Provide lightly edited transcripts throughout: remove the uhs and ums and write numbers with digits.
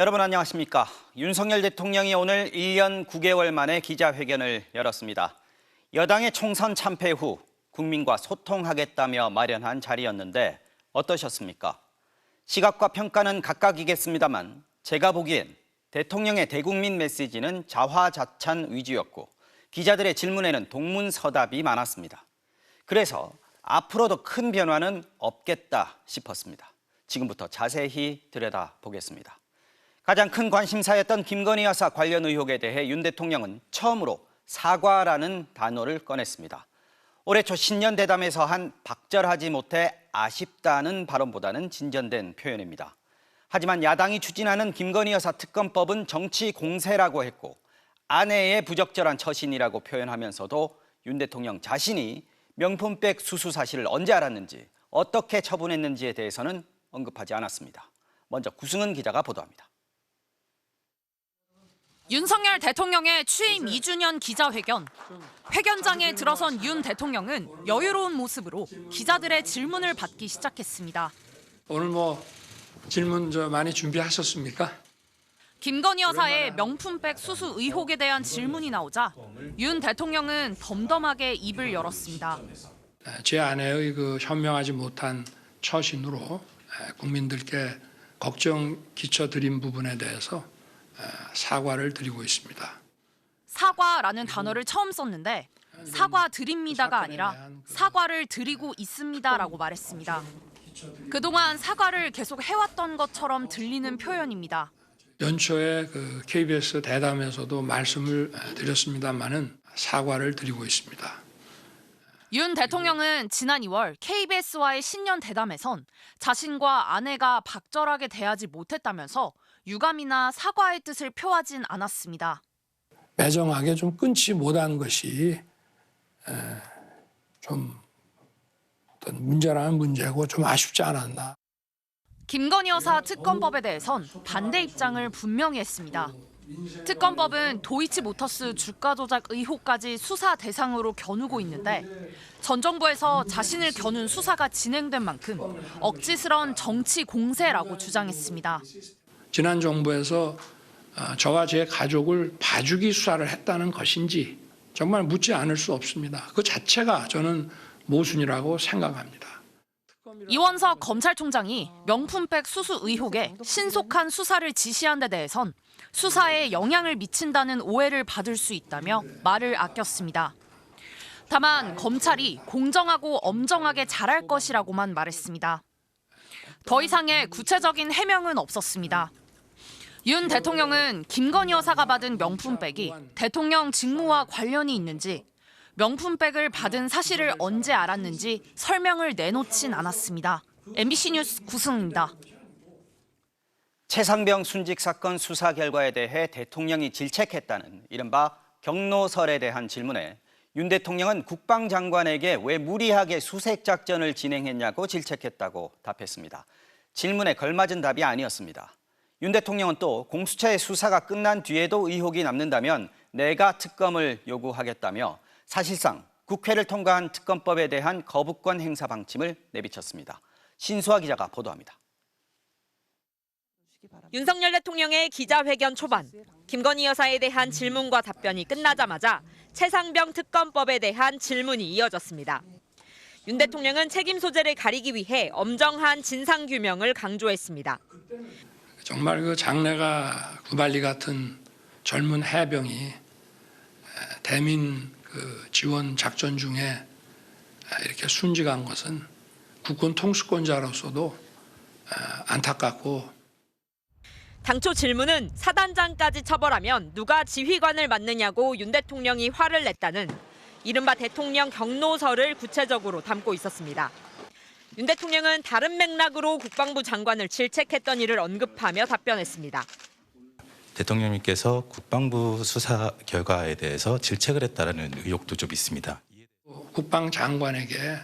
여러분 안녕하십니까? 윤석열 대통령이 오늘 1년 9개월 만에 기자회견을 열었습니다. 여당의 총선 참패 후 국민과 소통하겠다며 마련한 자리였는데 어떠셨습니까? 시각과 평가는 각각이겠습니다만 제가 보기엔 대통령의 대국민 메시지는 자화자찬 위주였고 기자들의 질문에는 동문서답이 많았습니다. 그래서 앞으로도 큰 변화는 없겠다 싶었습니다. 지금부터 자세히 들여다보겠습니다. 가장 큰 관심사였던 김건희 여사 관련 의혹에 대해 윤 대통령은 처음으로 사과라는 단어를 꺼냈습니다. 올해 초 신년 대담에서 한 박절하지 못해 아쉽다는 발언보다는 진전된 표현입니다. 하지만 야당이 추진하는 김건희 여사 특검법은 정치 공세라고 했고 아내의 부적절한 처신이라고 표현하면서도 윤 대통령 자신이 명품백 수수 사실을 언제 알았는지 어떻게 처분했는지에 대해서는 언급하지 않았습니다. 먼저 구승은 기자가 보도합니다. 윤석열 대통령의 취임 2주년 기자회견. 회견장에 들어선 윤 대통령은 여유로운 모습으로 기자들의 질문을 받기 시작했습니다. 오늘 질문 많이 준비하셨습니까? 김건희 여사의 명품백 수수 의혹에 대한 질문이 나오자 윤 대통령은 덤덤하게 입을 열었습니다. 제 아내의 현명하지 못한 처신으로 국민들께 걱정 끼쳐드린 부분에 대해서 사과를 드리고 있습니다. 사과라는 단어를 처음 썼는데 사과 드립니다가 아니라 사과를 드리고 있습니다라고 말했습니다. 그동안 사과를 계속 해왔던 것처럼 들리는 표현입니다. 연초에 KBS 대담에서도 말씀을 드렸습니다마는 사과를 드리고 있습니다. 윤 대통령은 지난 2월 KBS와의 신년 대담에선 자신과 아내가 박절하게 대하지 못했다면서 유감이나 사과의 뜻을 표하진 않았습니다. 매정하게 좀 끊지 못한 것이 좀 어떤 문제라는 문제고 좀 아쉽지 않았나. 김건희 여사 특검법에 대해선 반대 입장을 분명히 했습니다. 특검법은 도이치모터스 주가 조작 의혹까지 수사 대상으로 겨누고 있는데 전 정부에서 자신을 겨눈 수사가 진행된 만큼 억지스러운 정치 공세라고 주장했습니다. 지난 정부에서 저와 제 가족을 봐주기 수사를 했다는 것인지 정말 묻지 않을 수 없습니다. 그 자체가 저는 모순이라고 생각합니다. 이원석 검찰총장이 명품백 수수 의혹에 신속한 수사를 지시한 데 대해선 수사에 영향을 미친다는 오해를 받을 수 있다며 말을 아꼈습니다. 다만 검찰이 공정하고 엄정하게 잘할 것이라고만 말했습니다. 더 이상의 구체적인 해명은 없었습니다. 윤 대통령은 김건희 여사가 받은 명품백이 대통령 직무와 관련이 있는지, 명품백을 받은 사실을 언제 알았는지 설명을 내놓진 않았습니다. MBC 뉴스 구승입니다. 최상병 순직 사건 수사 결과에 대해 대통령이 질책했다는 이른바 경로설에 대한 질문에 윤 대통령은 국방장관에게 왜 무리하게 수색 작전을 진행했냐고 질책했다고 답했습니다. 질문에 걸맞은 답이 아니었습니다. 윤 대통령은 또 공수처의 수사가 끝난 뒤에도 의혹이 남는다면 내가 특검을 요구하겠다며 사실상 국회를 통과한 특검법에 대한 거부권 행사 방침을 내비쳤습니다. 신수아 기자가 보도합니다. 윤석열 대통령의 기자회견 초반, 김건희 여사에 대한 질문과 답변이 끝나자마자 최상병 특검법에 대한 질문이 이어졌습니다. 윤 대통령은 책임 소재를 가리기 위해 엄정한 진상규명을 강조했습니다. 정말 장래가 구발리 같은 젊은 해병이 대민 지원 작전 중에 이렇게 순직한 것은 국군 통수권자로서도 안타깝고. 당초 질문은 사단장까지 처벌하면 누가 지휘관을 맡느냐고 윤 대통령이 화를 냈다는 이른바 대통령 경로설을 구체적으로 담고 있었습니다. 윤 대통령은 다른 맥락으로 국방부 장관을 질책했던 일을 언급하며 답변했습니다. 대통령님께서 국방부 수사 결과에 대해서 질책을 했다는 의혹도 좀 있습니다. 국방장관에게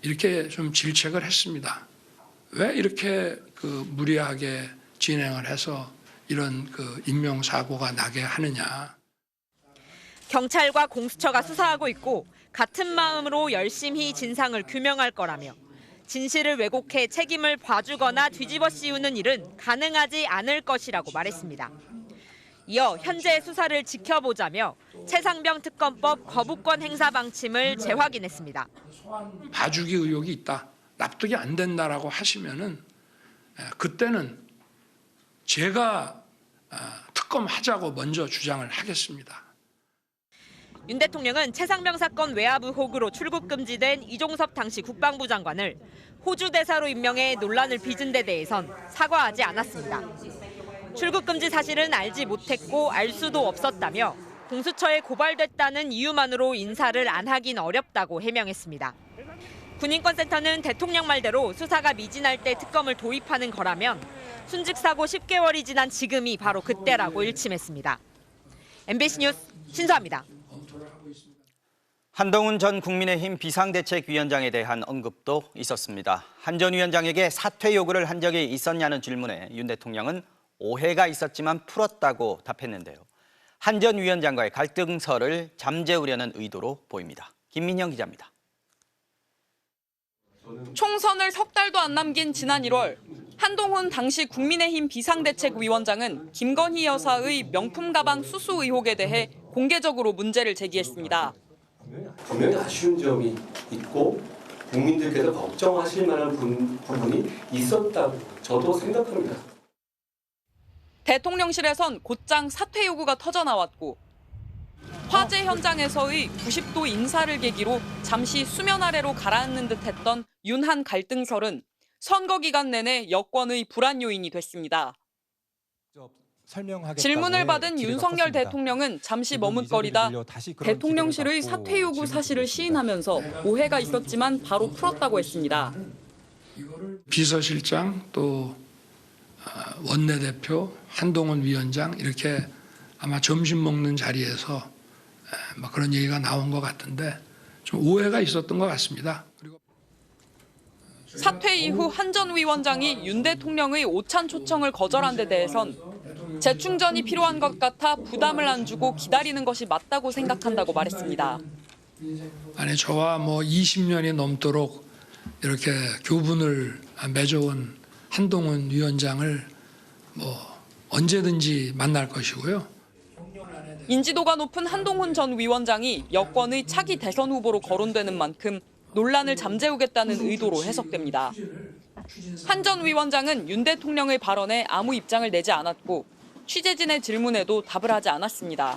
이렇게 좀 질책을 했습니다. 왜 이렇게 무리하게 진행을 해서 이런 인명사고가 나게 하느냐. 경찰과 공수처가 수사하고 있고 같은 마음으로 열심히 진상을 규명할 거라며 진실을 왜곡해 책임을 봐주거나 뒤집어 씌우는 일은 가능하지 않을 것이라고 말했습니다. 이어 현재 수사를 지켜보자며 최상병 특검법 거부권 행사 방침을 재확인했습니다. 봐주기 의혹이 있다, 납득이 안 된다라고 하시면은 그때는 제가 특검하자고 먼저 주장을 하겠습니다. 윤 대통령은 최상병 사건 외압 의혹으로 출국 금지된 이종섭 당시 국방부 장관을 호주 대사로 임명해 논란을 빚은 데 대해선 사과하지 않았습니다. 출국 금지 사실은 알지 못했고 알 수도 없었다며 공수처에 고발됐다는 이유만으로 인사를 안 하긴 어렵다고 해명했습니다. 군인권센터는 대통령 말대로 수사가 미진할 때 특검을 도입하는 거라면 순직 사고 10개월이 지난 지금이 바로 그때라고 일침했습니다. MBC 뉴스 신수아입니다. 한동훈 전 국민의힘 비상대책위원장에 대한 언급도 있었습니다. 한 전 위원장에게 사퇴 요구를 한 적이 있었냐는 질문에 윤 대통령은 오해가 있었지만 풀었다고 답했는데요. 한 전 위원장과의 갈등설을 잠재우려는 의도로 보입니다. 김민영 기자입니다. 총선을 석 달도 안 남긴 지난 1월 한동훈 당시 국민의힘 비상대책위원장은 김건희 여사의 명품 가방 수수 의혹에 대해 공개적으로 문제를 제기했습니다. 분명히 아쉬운 점이 있고 국민들께서 걱정하실 만한 부분이 있었다고 저도 생각합니다. 대통령실에선 곧장 사퇴 요구가 터져나왔고 화재 현장에서의 90도 인사를 계기로 잠시 수면 아래로 가라앉는 듯했던 윤한 갈등설은 선거 기간 내내 여권의 불안 요인이 됐습니다. 질문을 받은 윤석열 대통령은 잠시 머뭇거리다 대통령실의 사퇴 요구 사실을 시인하면서 오해가 있었지만 바로 풀었다고 했습니다. 비서실장 또 원내대표 한동훈 위원장 이렇게 아마 점심 먹는 자리에서 그런 얘기가 나온 것 같은데 좀 오해가 있었던 것 같습니다. 그리고 사퇴 이후 한 전 위원장이 윤 대통령의 오찬 초청을 거절한 데 대해선 재충전이 필요한 것 같아 부담을 안 주고 기다리는 것이 맞다고 생각한다고 말했습니다. 아니 저와 20년이 넘도록 이렇게 교분을 맺어온 한동훈 위원장을 언제든지 만날 것이고요. 인지도가 높은 한동훈 전 위원장이 여권의 차기 대선 후보로 거론되는 만큼 논란을 잠재우겠다는 의도로 해석됩니다. 한 전 위원장은 윤 대통령의 발언에 아무 입장을 내지 않았고 취재진의 질문에도 답을 하지 않았습니다.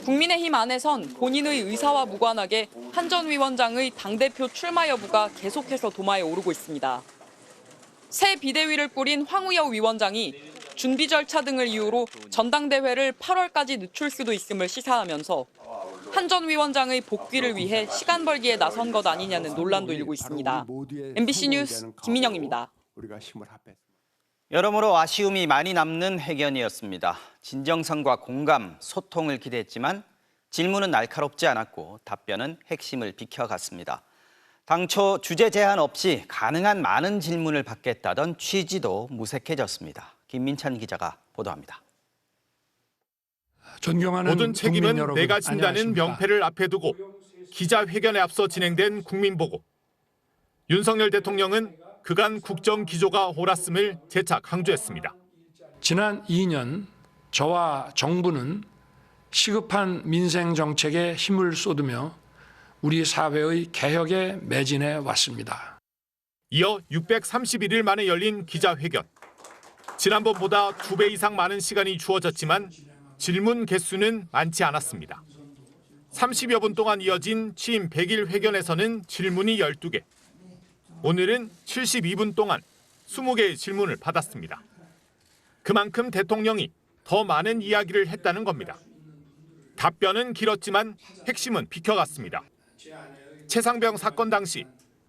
국민의힘 안에선 본인의 의사와 무관하게 한 전 위원장의 당대표 출마 여부가 계속해서 도마에 오르고 있습니다. 새 비대위를 꾸린 황우여 위원장이 준비 절차 등을 이유로 전당대회를 8월까지 늦출 수도 있음을 시사하면서 한 전 위원장의 복귀를 위해 시간 벌기에 나선 것 아니냐는 논란도 일고 있습니다. MBC 뉴스 김민영입니다. 여러모로 아쉬움이 많이 남는 회견이었습니다. 진정성과 공감, 소통을 기대했지만 질문은 날카롭지 않았고 답변은 핵심을 비켜갔습니다. 당초 주제 제한 없이 가능한 많은 질문을 받겠다던 취지도 무색해졌습니다. 김민찬 기자가 보도합니다. 존경하는 모든 책임은 여러분, 내가 진다는 안녕하십니까? 명패를 앞에 두고 기자회견에 앞서 진행된 국민보고. 윤석열 대통령은 그간 국정 기조가 옳았음을 재차 강조했습니다. 지난 2년 저와 정부는 시급한 민생 정책에 힘을 쏟으며 우리 사회의 개혁에 매진해 왔습니다. 이어 631일 만에 열린 기자회견. 지난번보다 2배 이상 많은 시간이 주어졌지만 질문 개수는 많지 않았습니다. 30여 분 동안 이어진 취임 100일 회견에서는 질문이 12개. 오늘은 72분 동안 20개의 질문을 받았습니다. 그만큼 대통령이 더 많은 이야기를 했다는 겁니다. 답변은 길었지만 핵심은 비켜갔습니다. 최상병 사건 당시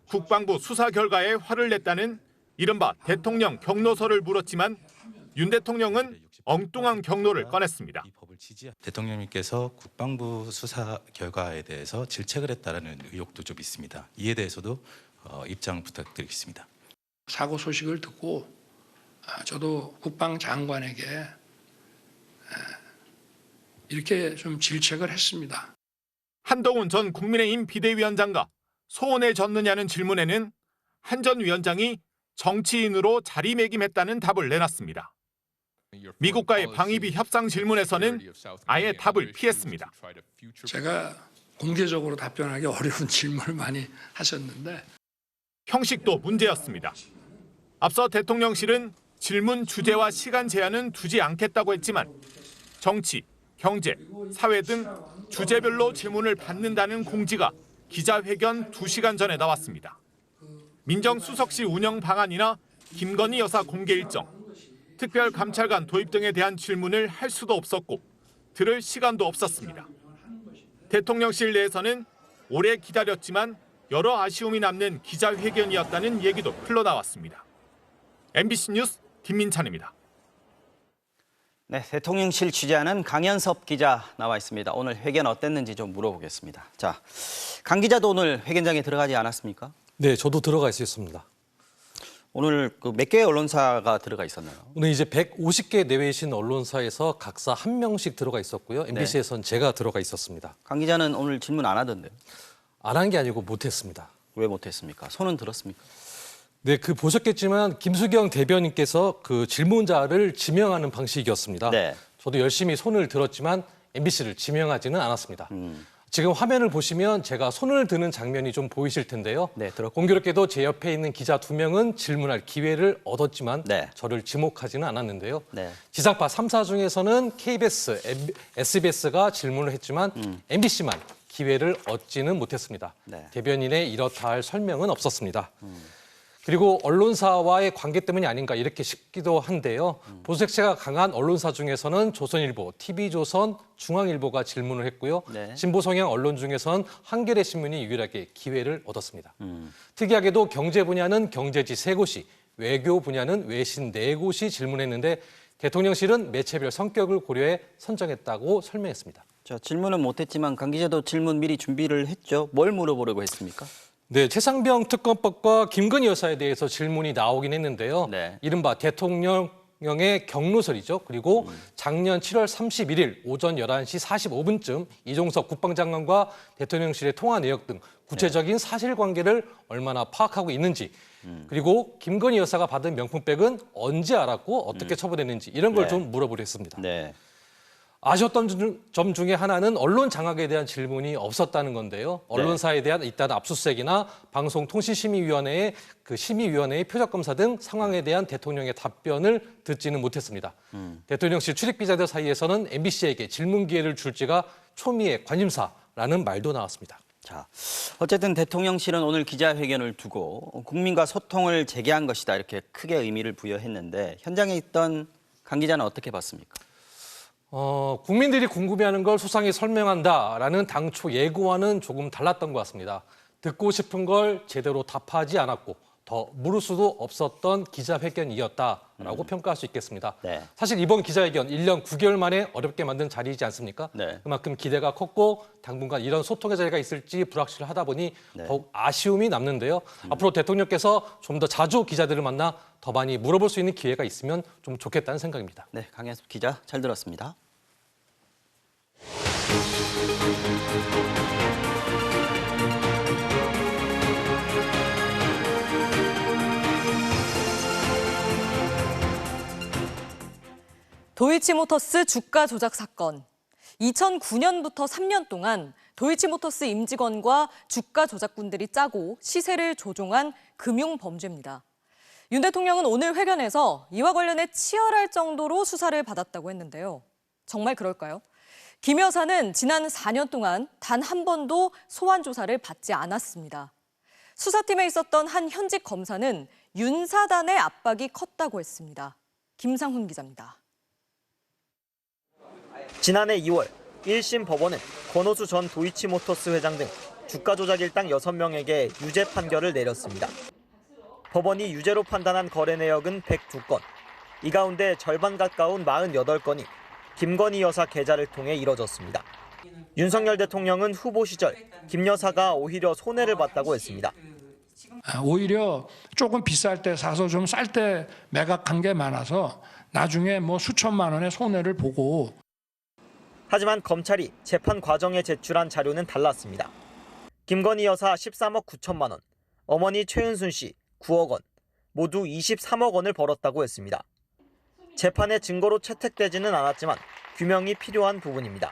국방부 수사 결과에 화를 냈다는 이른바 대통령 경로서를 물었지만 윤 대통령은 엉뚱한 경로를 꺼냈습니다. 대통령님께서 국방부 수사 결과에 대해서 질책을 했다는 의혹도 좀 있습니다. 이에 대해서도 입장 부탁드리겠습니다. 사고 소식을 듣고 저도 국방장관에게 이렇게 좀 질책을 했습니다. 한동훈 전 국민의힘 비대위원장과 소원에 졌느냐는 질문에는 한 전 위원장이 정치인으로 자리매김했다는 답을 내놨습니다. 미국과의 방위비 협상 질문에서는 아예 답을 피했습니다. 제가 공개적으로 답변하기 어려운 질문을 많이 하셨는데 형식도 문제였습니다. 앞서 대통령실은 질문 주제와 시간 제한은 두지 않겠다고 했지만 정치, 경제, 사회 등 주제별로 질문을 받는다는 공지가 기자회견 2시간 전에 나왔습니다. 민정수석실 운영 방안이나 김건희 여사 공개 일정, 특별감찰관 도입 등에 대한 질문을 할 수도 없었고 들을 시간도 없었습니다. 대통령실 내에서는 오래 기다렸지만 여러 아쉬움이 남는 기자회견이었다는 얘기도 흘러나왔습니다. MBC 뉴스 김민찬입니다. 네, 대통령실 취재하는 강현섭 기자 나와 있습니다. 오늘 회견 어땠는지 좀 물어보겠습니다. 자, 강 기자도 오늘 회견장에 들어가지 않았습니까? 네, 저도 들어가 있었습니다. 오늘 몇 개의 언론사가 들어가 있었나요? 오늘 이제 150개 내외신 언론사에서 각사 한 명씩 들어가 있었고요. MBC에선 제가 들어가 있었습니다. 강 기자는 오늘 질문 안 하던데요? 안 한 게 아니고 못했습니다. 왜 못했습니까? 손은 들었습니까? 네, 보셨겠지만 김수경 대변인께서 그 질문자를 지명하는 방식이었습니다. 네. 저도 열심히 손을 들었지만 MBC를 지명하지는 않았습니다. 지금 화면을 보시면 제가 손을 드는 장면이 좀 보이실 텐데요. 네, 들었고. 공교롭게도 제 옆에 있는 기자 2명은 질문할 기회를 얻었지만 네. 저를 지목하지는 않았는데요. 네. 지상파 3사 중에서는 KBS, SBS가 질문을 했지만 MBC만 기회를 얻지는 못했습니다. 네. 대변인의 이렇다 할 설명은 없었습니다. 그리고 언론사와의 관계 때문이 아닌가 이렇게 싶기도 한데요. 보수색채가 강한 언론사 중에서는 조선일보, TV조선, 중앙일보가 질문을 했고요. 네. 진보 성향 언론 중에서는 한겨레 신문이 유일하게 기회를 얻었습니다. 특이하게도 경제 분야는 경제지 3곳이, 외교 분야는 외신 4곳이 질문했는데 대통령실은 매체별 성격을 고려해 선정했다고 설명했습니다. 자, 질문은 못했지만 강 기자도 질문 미리 준비를 했죠. 뭘 물어보려고 했습니까? 네, 최상병 특검법과 김건희 여사에 대해서 질문이 나오긴 했는데요. 네. 이른바 대통령령의 경로설이죠. 그리고 작년 7월 31일 오전 11시 45분쯤 이종석 국방장관과 대통령실의 통화 내역 등 구체적인 사실관계를 얼마나 파악하고 있는지 그리고 김건희 여사가 받은 명품백은 언제 알았고 어떻게 처분했는지 이런 걸 네. 좀 물어보려 했습니다. 네. 아쉬웠던 점 중에 하나는 언론 장악에 대한 질문이 없었다는 건데요. 언론사에 대한 잇따른 압수수색이나 방송통신심의위원회의 심의위원회의 표적검사 등 상황에 대한 대통령의 답변을 듣지는 못했습니다. 대통령실 출입기자들 사이에서는 MBC에게 질문 기회를 줄지가 초미의 관심사라는 말도 나왔습니다. 자, 어쨌든 대통령실은 오늘 기자회견을 두고 국민과 소통을 재개한 것이다 이렇게 크게 의미를 부여했는데 현장에 있던 강 기자는 어떻게 봤습니까? 국민들이 궁금해하는 걸 소상히 설명한다라는 당초 예고와는 조금 달랐던 것 같습니다. 듣고 싶은 걸 제대로 답하지 않았고 더 물을 수도 없었던 기자회견이었다라고 평가할 수 있겠습니다. 네. 사실 이번 기자회견 1년 9개월 만에 어렵게 만든 자리이지 않습니까? 네. 그만큼 기대가 컸고 당분간 이런 소통의 자리가 있을지 불확실하다 보니 더욱 아쉬움이 남는데요. 앞으로 대통령께서 좀 더 자주 기자들을 만나 더 많이 물어볼 수 있는 기회가 있으면 좀 좋겠다는 생각입니다. 네, 강현섭 기자 잘 들었습니다. 도이치모터스 주가 조작 사건. 2009년부터 3년 동안 도이치모터스 임직원과 주가 조작꾼들이 짜고 시세를 조종한 금융범죄입니다. 윤 대통령은 오늘 회견에서 이와 관련해 치열할 정도로 수사를 받았다고 했는데요. 정말 그럴까요? 김 여사는 지난 4년 동안 단 한 번도 소환 조사를 받지 않았습니다. 수사팀에 있었던 한 현직 검사는 윤 사단의 압박이 컸다고 했습니다. 김상훈 기자입니다. 지난해 2월 1심 법원은 권오수 전 도이치모터스 회장 등 주가 조작 일당 6명에게 유죄 판결을 내렸습니다. 법원이 유죄로 판단한 거래 내역은 102건, 이 가운데 절반 가까운 48건이 김건희 여사 계좌를 통해 이뤄졌습니다. 윤석열 대통령은 후보 시절 김 여사가 오히려 손해를 봤다고 했습니다. 오히려 조금 비쌀 때 사서 좀 쌀 때 매각한 게 많아서 나중에 뭐 수천만 원의 손해를 보고. 하지만 검찰이 재판 과정에 제출한 자료는 달랐습니다. 김건희 여사 13억 9천만 원, 어머니 최은순 씨 9억 원, 모두 23억 원을 벌었다고 했습니다. 재판에 증거로 채택되지는 않았지만 규명이 필요한 부분입니다.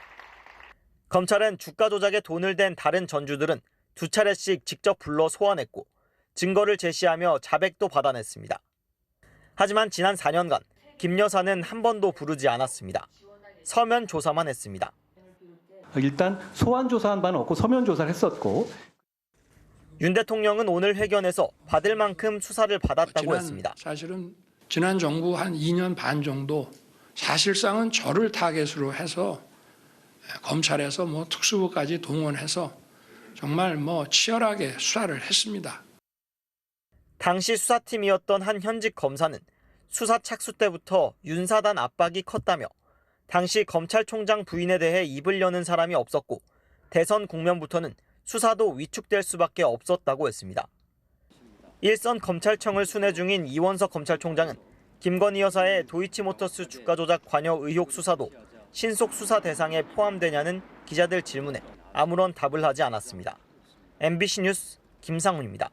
검찰은 주가 조작에 돈을 댄 다른 전주들은 2차례씩 직접 불러 소환했고 증거를 제시하며 자백도 받아냈습니다. 하지만 지난 4년간 김 여사는 한 번도 부르지 않았습니다. 서면 조사만 했습니다. 일단 소환 조사한 바는 없고 서면 조사를 했었고 윤 대통령은 오늘 회견에서 받을 만큼 수사를 받았다고 했습니다. 사실은 지난 정부 한 2년 반 정도 사실상은 저를 타겟으로 해서 검찰에서 특수부까지 동원해서 정말 치열하게 수사를 했습니다. 당시 수사팀이었던 한 현직 검사는 수사 착수 때부터 윤사단 압박이 컸다며 당시 검찰총장 부인에 대해 입을 여는 사람이 없었고 대선 국면부터는 수사도 위축될 수밖에 없었다고 했습니다. 일선 검찰청을 순회 중인 이원석 검찰총장은 김건희 여사의 도이치모터스 주가 조작 관여 의혹 수사도 신속 수사 대상에 포함되냐는 기자들 질문에 아무런 답을 하지 않았습니다. MBC 뉴스 김상훈입니다.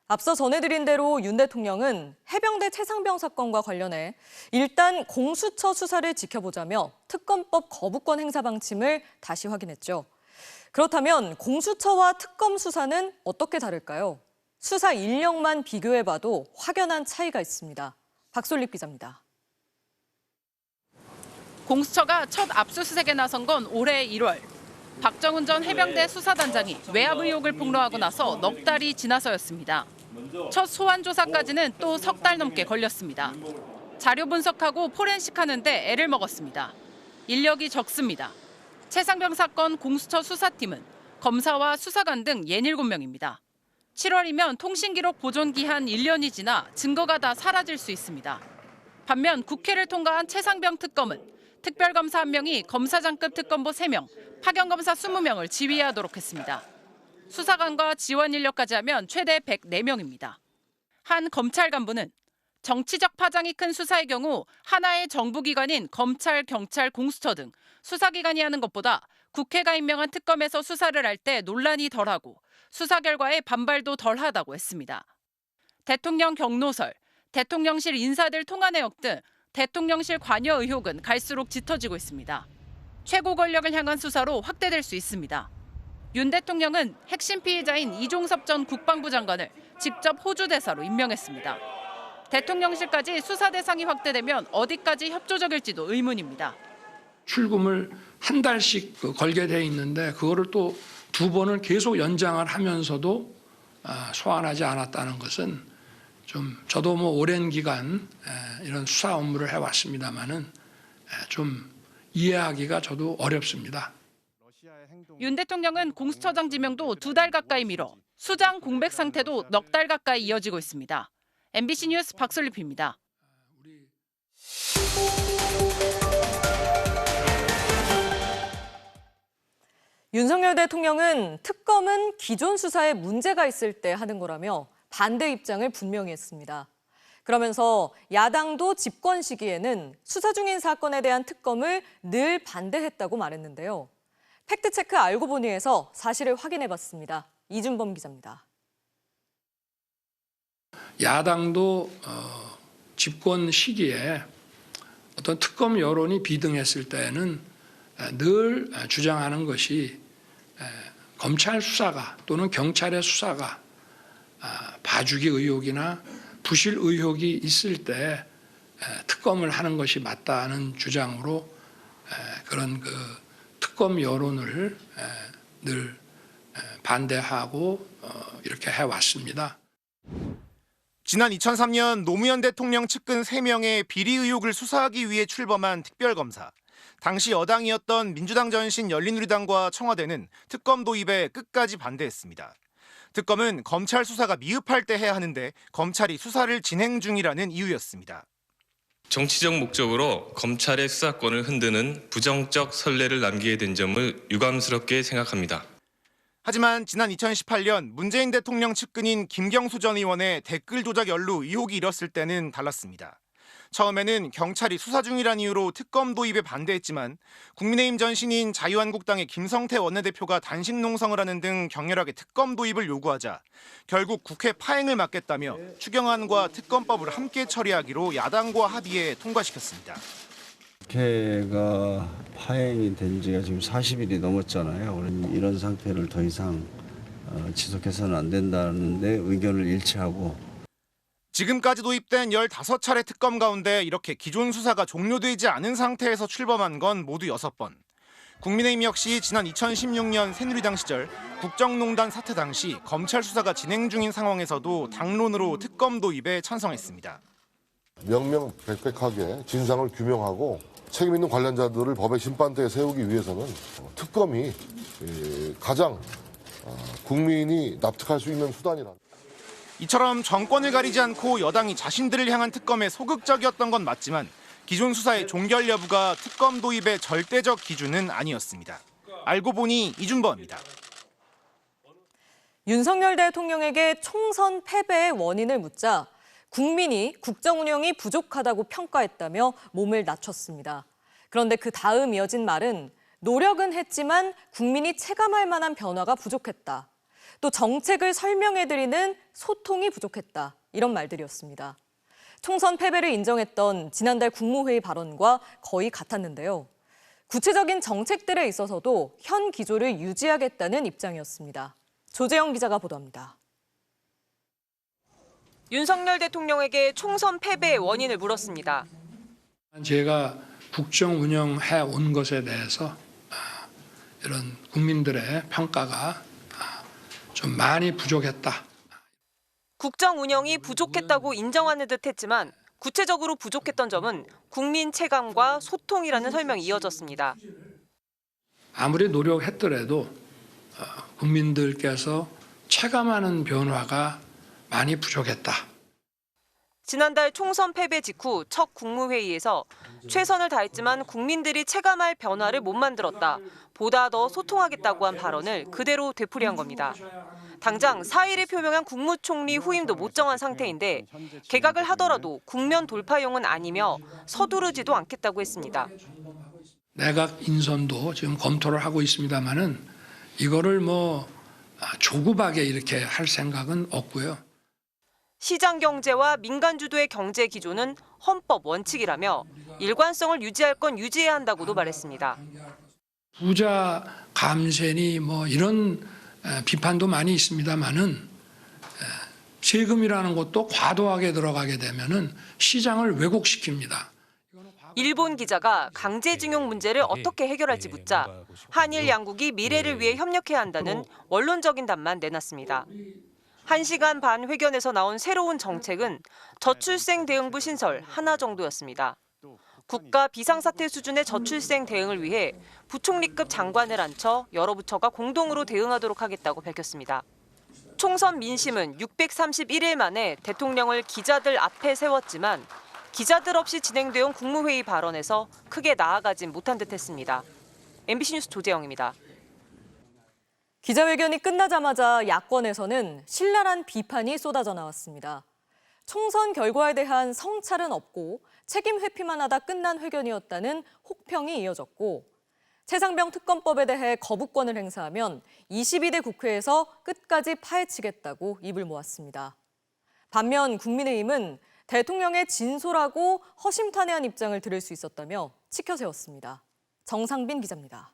앞서 전해드린 대로 윤 대통령은 해병대 최상병 사건과 관련해 일단 공수처 수사를 지켜보자며 특검법 거부권 행사 방침을 다시 확인했죠. 그렇다면 공수처와 특검 수사는 어떻게 다를까요? 수사 인력만 비교해봐도 확연한 차이가 있습니다. 박솔립 기자입니다. 공수처가 첫 압수수색에 나선 건 올해 1월. 박정훈 전 해병대 수사단장이 외압 의혹을 폭로하고 나서 넉 달이 지나서였습니다. 첫 소환 조사까지는 또 석 달 넘게 걸렸습니다. 자료 분석하고 포렌식하는데 애를 먹었습니다. 인력이 적습니다. 최상병 사건 공수처 수사팀은 검사와 수사관 등 67명입니다. 7월이면 통신기록 보존 기한 1년이 지나 증거가 다 사라질 수 있습니다. 반면 국회를 통과한 최상병 특검은 특별검사 1명이 검사장급 특검보 3명, 파견검사 20명을 지휘하도록 했습니다. 수사관과 지원 인력까지 하면 최대 104명입니다. 한 검찰 간부는 정치적 파장이 큰 수사의 경우 하나의 정부기관인 검찰, 경찰, 공수처 등 수사기관이 하는 것보다 국회가 임명한 특검에서 수사를 할 때 논란이 덜하고 수사 결과에 반발도 덜하다고 했습니다. 대통령 경로설, 대통령실 인사들 통화 내역 등 대통령실 관여 의혹은 갈수록 짙어지고 있습니다. 최고 권력을 향한 수사로 확대될 수 있습니다. 윤 대통령은 핵심 피의자인 이종섭 전 국방부 장관을 직접 호주 대사로 임명했습니다. 대통령실까지 수사 대상이 확대되면 어디까지 협조적일지도 의문입니다. 출금을 한 달씩 걸게 돼 있는데 그거를 또 2번을 계속 연장을 하면서도 소환하지 않았다는 것은 좀 저도 오랜 기간 이런 수사 업무를 해왔습니다마는 좀 이해하기가 저도 어렵습니다. 윤 대통령은 공수처장 지명도 2달 가까이 미뤄 수장 공백 상태도 넉 달 가까이 이어지고 있습니다. MBC 뉴스 박솔립입니다. 윤석열 대통령은 특검은 기존 수사에 문제가 있을 때 하는 거라며 반대 입장을 분명히 했습니다. 그러면서 야당도 집권 시기에는 수사 중인 사건에 대한 특검을 늘 반대했다고 말했는데요. 팩트체크 알고 보니에서 사실을 확인해봤습니다. 이준범 기자입니다. 야당도 집권 시기에 어떤 특검 여론이 비등했을 때는 늘 주장하는 것이 검찰 수사가 또는 경찰의 수사가 봐주기 의혹이나 부실 의혹이 있을 때 특검을 하는 것이 맞다는 주장으로 그런 특검 여론을 늘 반대하고 이렇게 해왔습니다. 지난 2003년 노무현 대통령 측근 3명의 비리 의혹을 수사하기 위해 출범한 특별검사. 당시 여당이었던 민주당 전신 열린우리당과 청와대는 특검 도입에 끝까지 반대했습니다. 특검은 검찰 수사가 미흡할 때 해야 하는데 검찰이 수사를 진행 중이라는 이유였습니다. 정치적 목적으로 검찰의 수사권을 흔드는 부정적 선례를 남기게 된 점을 유감스럽게 생각합니다. 하지만 지난 2018년 문재인 대통령 측근인 김경수 전 의원의 댓글 조작 연루 의혹이 일었을 때는 달랐습니다. 처음에는 경찰이 수사 중이란 이유로 특검 도입에 반대했지만 국민의힘 전신인 자유한국당의 김성태 원내대표가 단식 농성을 하는 등 격렬하게 특검 도입을 요구하자 결국 국회 파행을 막겠다며 추경안과 특검법을 함께 처리하기로 야당과 합의해 통과시켰습니다. 국회가 파행이 된 지가 지금 40일이 넘었잖아요. 이런 상태를 더 이상 지속해서는 안 된다는데 의견을 일치하고 지금까지 도입된 15차례 특검 가운데 이렇게 기존 수사가 종료되지 않은 상태에서 출범한 건 모두 6번. 국민의힘 역시 지난 2016년 새누리당 시절 국정농단 사태 당시 검찰 수사가 진행 중인 상황에서도 당론으로 특검 도입에 찬성했습니다. 명명백백하게 진상을 규명하고 책임 있는 관련자들을 법의 심판대에 세우기 위해서는 특검이 가장 국민이 납득할 수 있는 수단이라. 이처럼 정권을 가리지 않고 여당이 자신들을 향한 특검에 소극적이었던 건 맞지만 기존 수사의 종결 여부가 특검 도입의 절대적 기준은 아니었습니다. 알고 보니 이준범입니다. 윤석열 대통령에게 총선 패배의 원인을 묻자 국민이 국정 운영이 부족하다고 평가했다며 몸을 낮췄습니다. 그런데 그 다음 이어진 말은 노력은 했지만 국민이 체감할 만한 변화가 부족했다. 또 정책을 설명해드리는 소통이 부족했다. 이런 말들이었습니다. 총선 패배를 인정했던 지난달 국무회의 발언과 거의 같았는데요. 구체적인 정책들에 있어서도 현 기조를 유지하겠다는 입장이었습니다. 조재영 기자가 보도합니다. 윤석열 대통령에게 총선 패배의 원인을 물었습니다. 제가 국정 운영해 온 것에 대해서 이런 국민들의 평가가 좀 많이 부족했다. 국정 운영이 부족했다고 인정하는 듯 했지만 구체적으로 부족했던 점은 국민 체감과 소통이라는 설명이 이어졌습니다. 아무리 노력했더라도 국민들께서 체감하는 변화가 많이 부족했다. 지난달 총선 패배 직후 첫 국무회의에서 최선을 다했지만 국민들이 체감할 변화를 못 만들었다. 보다 더 소통하겠다고 한 발언을 그대로 되풀이한 겁니다. 당장 4일에 표명한 국무총리 후임도 못 정한 상태인데 개각을 하더라도 국면 돌파용은 아니며 서두르지도 않겠다고 했습니다. 내각 인선도 지금 검토를 하고 있습니다만은 이거를 조급하게 이렇게 할 생각은 없고요. 시장 경제와 민간 주도의 경제 기조는 헌법 원칙이라며 일관성을 유지할 건 유지해야 한다고도 말했습니다. 부자 감세니 이런 비판도 많이 있습니다만은 세금이라는 것도 과도하게 들어가게 되면은 시장을 왜곡시킵니다. 일본 기자가 강제징용 문제를 어떻게 해결할지 묻자 한일 양국이 미래를 위해 협력해야 한다는 원론적인 답만 내놨습니다. 1시간 반 회견에서 나온 새로운 정책은 저출생 대응부 신설 하나 정도였습니다. 국가 비상사태 수준의 저출생 대응을 위해 부총리급 장관을 앉혀 여러 부처가 공동으로 대응하도록 하겠다고 밝혔습니다. 총선 민심은 631일 만에 대통령을 기자들 앞에 세웠지만 기자들 없이 진행되어 온 국무회의 발언에서 크게 나아가진 못한 듯했습니다. MBC 뉴스 조재영입니다. 기자회견이 끝나자마자 야권에서는 신랄한 비판이 쏟아져 나왔습니다. 총선 결과에 대한 성찰은 없고 책임 회피만 하다 끝난 회견이었다는 혹평이 이어졌고 최상병 특검법에 대해 거부권을 행사하면 22대 국회에서 끝까지 파헤치겠다고 입을 모았습니다. 반면 국민의힘은 대통령의 진솔하고 허심탄회한 입장을 들을 수 있었다며 치켜세웠습니다. 정상빈 기자입니다.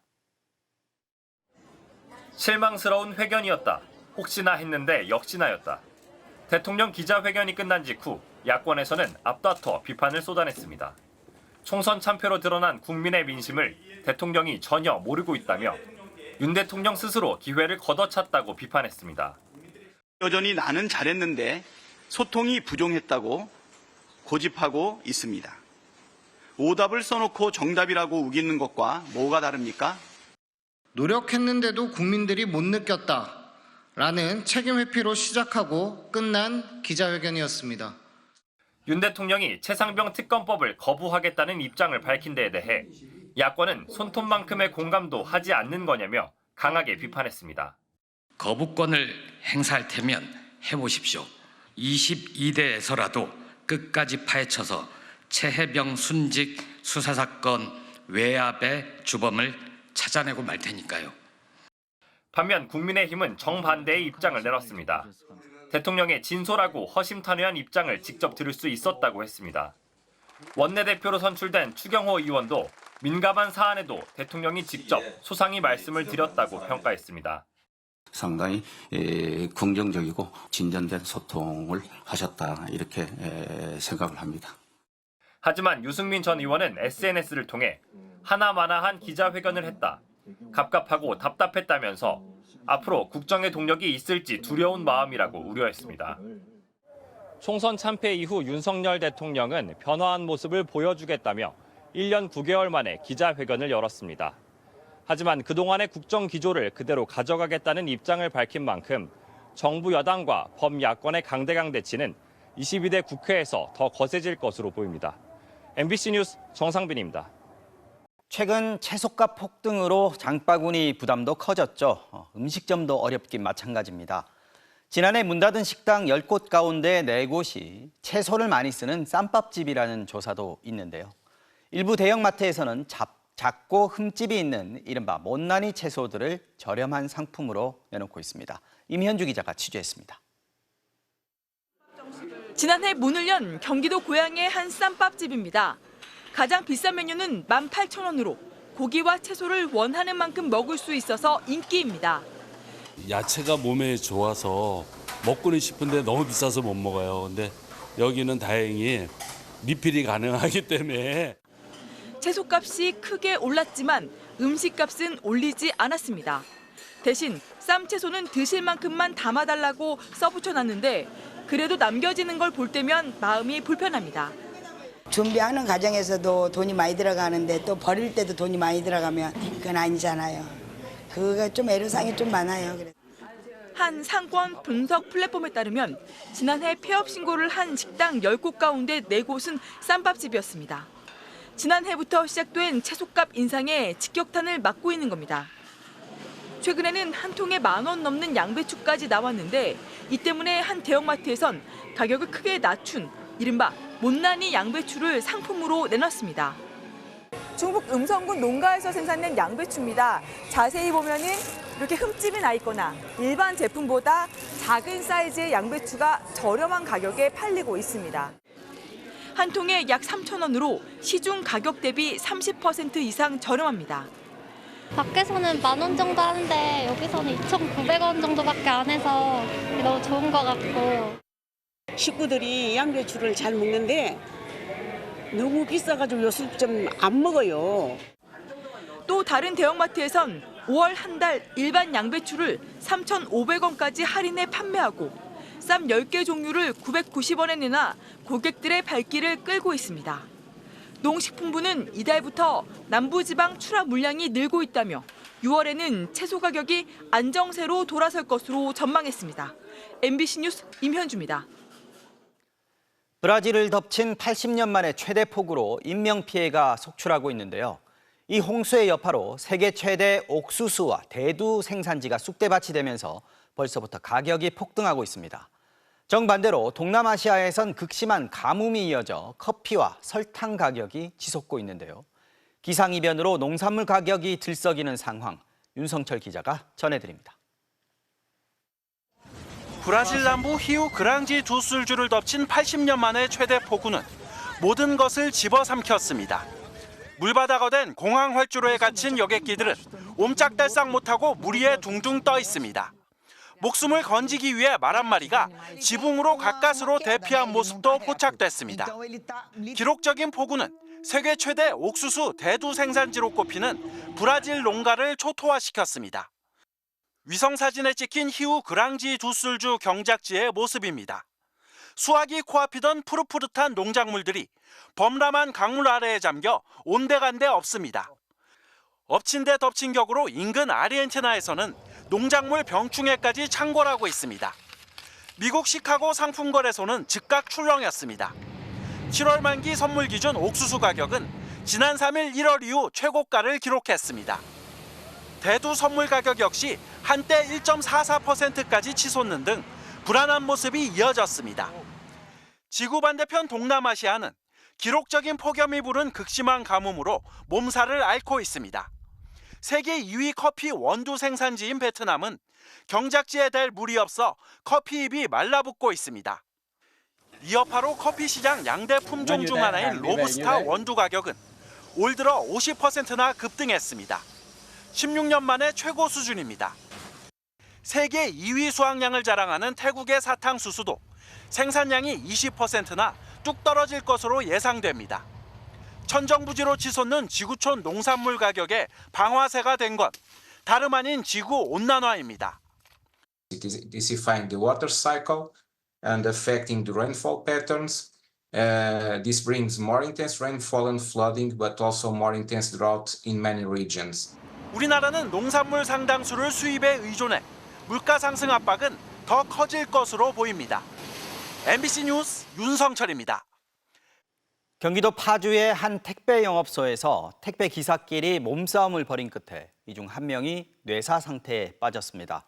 실망스러운 회견이었다. 혹시나 했는데 역시나였다. 대통령 기자회견이 끝난 직후 야권에서는 앞다퉈 비판을 쏟아냈습니다. 총선 참패로 드러난 국민의 민심을 대통령이 전혀 모르고 있다며 윤 대통령 스스로 기회를 걷어찼다고 비판했습니다. 여전히 나는 잘했는데 소통이 부족했다고 고집하고 있습니다. 오답을 써놓고 정답이라고 우기는 것과 뭐가 다릅니까? 노력했는데도 국민들이 못 느꼈다라는 책임 회피로 시작하고 끝난 기자회견이었습니다. 윤 대통령이 최상병 특검법을 거부하겠다는 입장을 밝힌 데에 대해 야권은 손톱만큼의 공감도 하지 않는 거냐며 강하게 비판했습니다. 거부권을 행사할 테면 해보십시오. 22대에서라도 끝까지 파헤쳐서 최혜병 순직 수사사건 외압의 주범을 찾아내고 말 테니까요. 반면 국민의힘은 정반대의 입장을 내놨습니다. 대통령의 진솔하고 허심탄회한 입장을 직접 들을 수 있었다고 했습니다. 원내대표로 선출된 추경호 의원도 민감한 사안에도 대통령이 직접 소상히 말씀을 드렸다고 평가했습니다. 상당히 긍정적이고 진전된 소통을 하셨다 이렇게 생각을 합니다. 하지만 유승민 전 의원은 SNS를 통해 하나마나한 기자회견을 했다. 갑갑하고 답답했다면서 앞으로 국정의 동력이 있을지 두려운 마음이라고 우려했습니다. 총선 참패 이후 윤석열 대통령은 변화한 모습을 보여주겠다며 1년 9개월 만에 기자회견을 열었습니다. 하지만 그동안의 국정 기조를 그대로 가져가겠다는 입장을 밝힌 만큼 정부 여당과 범야권의 강대강 대치는 22대 국회에서 더 거세질 것으로 보입니다. MBC 뉴스 정상빈입니다. 최근 채소값 폭등으로 장바구니 부담도 커졌죠. 음식점도 어렵긴 마찬가지입니다. 지난해 문 닫은 식당 10곳 가운데 4곳이 채소를 많이 쓰는 쌈밥집이라는 조사도 있는데요. 일부 대형마트에서는 작고 흠집이 있는 이른바 못난이 채소들을 저렴한 상품으로 내놓고 있습니다. 임현주 기자가 취재했습니다. 지난해 문을 연 경기도 고양의 한 쌈밥집입니다. 가장 비싼 메뉴는 18,000원으로 고기와 채소를 원하는 만큼 먹을 수 있어서 인기입니다. 야채가 몸에 좋아서 먹고는 싶은데 너무 비싸서 못 먹어요. 근데 여기는 다행히 리필이 가능하기 때문에. 채소값이 크게 올랐지만 음식값은 올리지 않았습니다. 대신 쌈채소는 드실 만큼만 담아달라고 써붙여놨는데 그래도 남겨지는 걸 볼 때면 마음이 불편합니다. 준비하는 과정에서도 돈이 많이 들어가는데 또 버릴 때도 돈이 많이 들어가면 그건 아니잖아요. 그거 좀 애로사항이 좀 많아요. 한 상권 분석 플랫폼에 따르면 지난해 폐업 신고를 한 식당 10곳 가운데 4곳은 쌈밥집이었습니다. 지난해부터 시작된 채소값 인상에 직격탄을 맞고 있는 겁니다. 최근에는 한 통에 10,000원 넘는 양배추까지 나왔는데 이 때문에 한 대형마트에선 가격을 크게 낮춘 이른바 못난이 양배추를 상품으로 내놨습니다. 중북 음성군 농가에서 생산된 양배추입니다. 자세히 보면은 이렇게 흠집이 나 있거나 일반 제품보다 작은 사이즈의 양배추가 저렴한 가격에 팔리고 있습니다. 한 통에 약 3,000원으로 시중 가격 대비 30% 이상 저렴합니다. 밖에서는 10,000원 정도 하는데 여기서는 2,900원 정도밖에 안 해서 너무 좋은 것 같고. 식구들이 양배추를 잘 먹는데 너무 비싸가지고 요새 좀 안 먹어요. 또 다른 대형마트에선 5월 한 달 일반 양배추를 3,500원까지 할인해 판매하고 쌈 10개 종류를 990원에 내놔 고객들의 발길을 끌고 있습니다. 농식품부는 이달부터 남부지방 출하 물량이 늘고 있다며 6월에는 채소 가격이 안정세로 돌아설 것으로 전망했습니다. MBC 뉴스 임현주입니다. 브라질을 덮친 80년 만에 최대 폭우로 인명피해가 속출하고 있는데요. 이 홍수의 여파로 세계 최대 옥수수와 대두 생산지가 쑥대밭이 되면서 벌써부터 가격이 폭등하고 있습니다. 정반대로 동남아시아에선 극심한 가뭄이 이어져 커피와 설탕 가격이 치솟고 있는데요. 기상이변으로 농산물 가격이 들썩이는 상황, 윤성철 기자가 전해드립니다. 브라질 남부 히우 그랑지 두 술주를 덮친 80년 만의 최대 폭우는 모든 것을 집어삼켰습니다. 물바다가 된 공항 활주로에 갇힌 여객기들은 옴짝달싹 못하고 물 위에 둥둥 떠 있습니다. 목숨을 건지기 위해 말 한 마리가 지붕으로 가까스로 대피한 모습도 포착됐습니다. 기록적인 폭우는 세계 최대 옥수수 대두 생산지로 꼽히는 브라질 농가를 초토화시켰습니다. 위성사진에 찍힌 히우 그랑지 두 술주 경작지의 모습입니다. 수확이 코앞이던 푸릇푸릇한 농작물들이 범람한 강물 아래에 잠겨 온데간데 없습니다. 엎친 데 덮친 격으로 인근 아르헨티나에서는 농작물 병충해까지 창궐하고 있습니다. 미국 시카고 상품거래소는 즉각 출렁였습니다. 7월 만기 선물 기준 옥수수 가격은 지난 3일 1월 이후 최고가를 기록했습니다. 대두 선물 가격 역시 한때 1.44%까지 치솟는 등 불안한 모습이 이어졌습니다. 지구 반대편 동남아시아는 기록적인 폭염이 부른 극심한 가뭄으로 몸살을 앓고 있습니다. 세계 2위 커피 원두 생산지인 베트남은 경작지에 댈 물이 없어 커피잎이 말라붙고 있습니다. 이 여파로 커피 시장 양대 품종 중 하나인 로부스타 원두 가격은 올 들어 50%나 급등했습니다. 16년 만에 최고 수준입니다. 세계 2위 수확량을 자랑하는 태국의 사탕수수도 생산량이 20%나 뚝 떨어질 것으로 예상됩니다. 천정부지로 치솟는 지구촌 농산물 가격에 방화세가 된 것 다름 아닌 지구 온난화입니다. Intensifying the water cycle and affecting the rainfall patterns. This brings more intense rainfall and flooding, but also more intense drought in many regions. 우리나라는 농산물 상당수를 수입에 의존해 물가 상승 압박은 더 커질 것으로 보입니다. MBC 뉴스 윤성철입니다. 경기도 파주의 한 택배 영업소에서 택배 기사끼리 몸싸움을 벌인 끝에 이 중 한 명이 뇌사 상태에 빠졌습니다.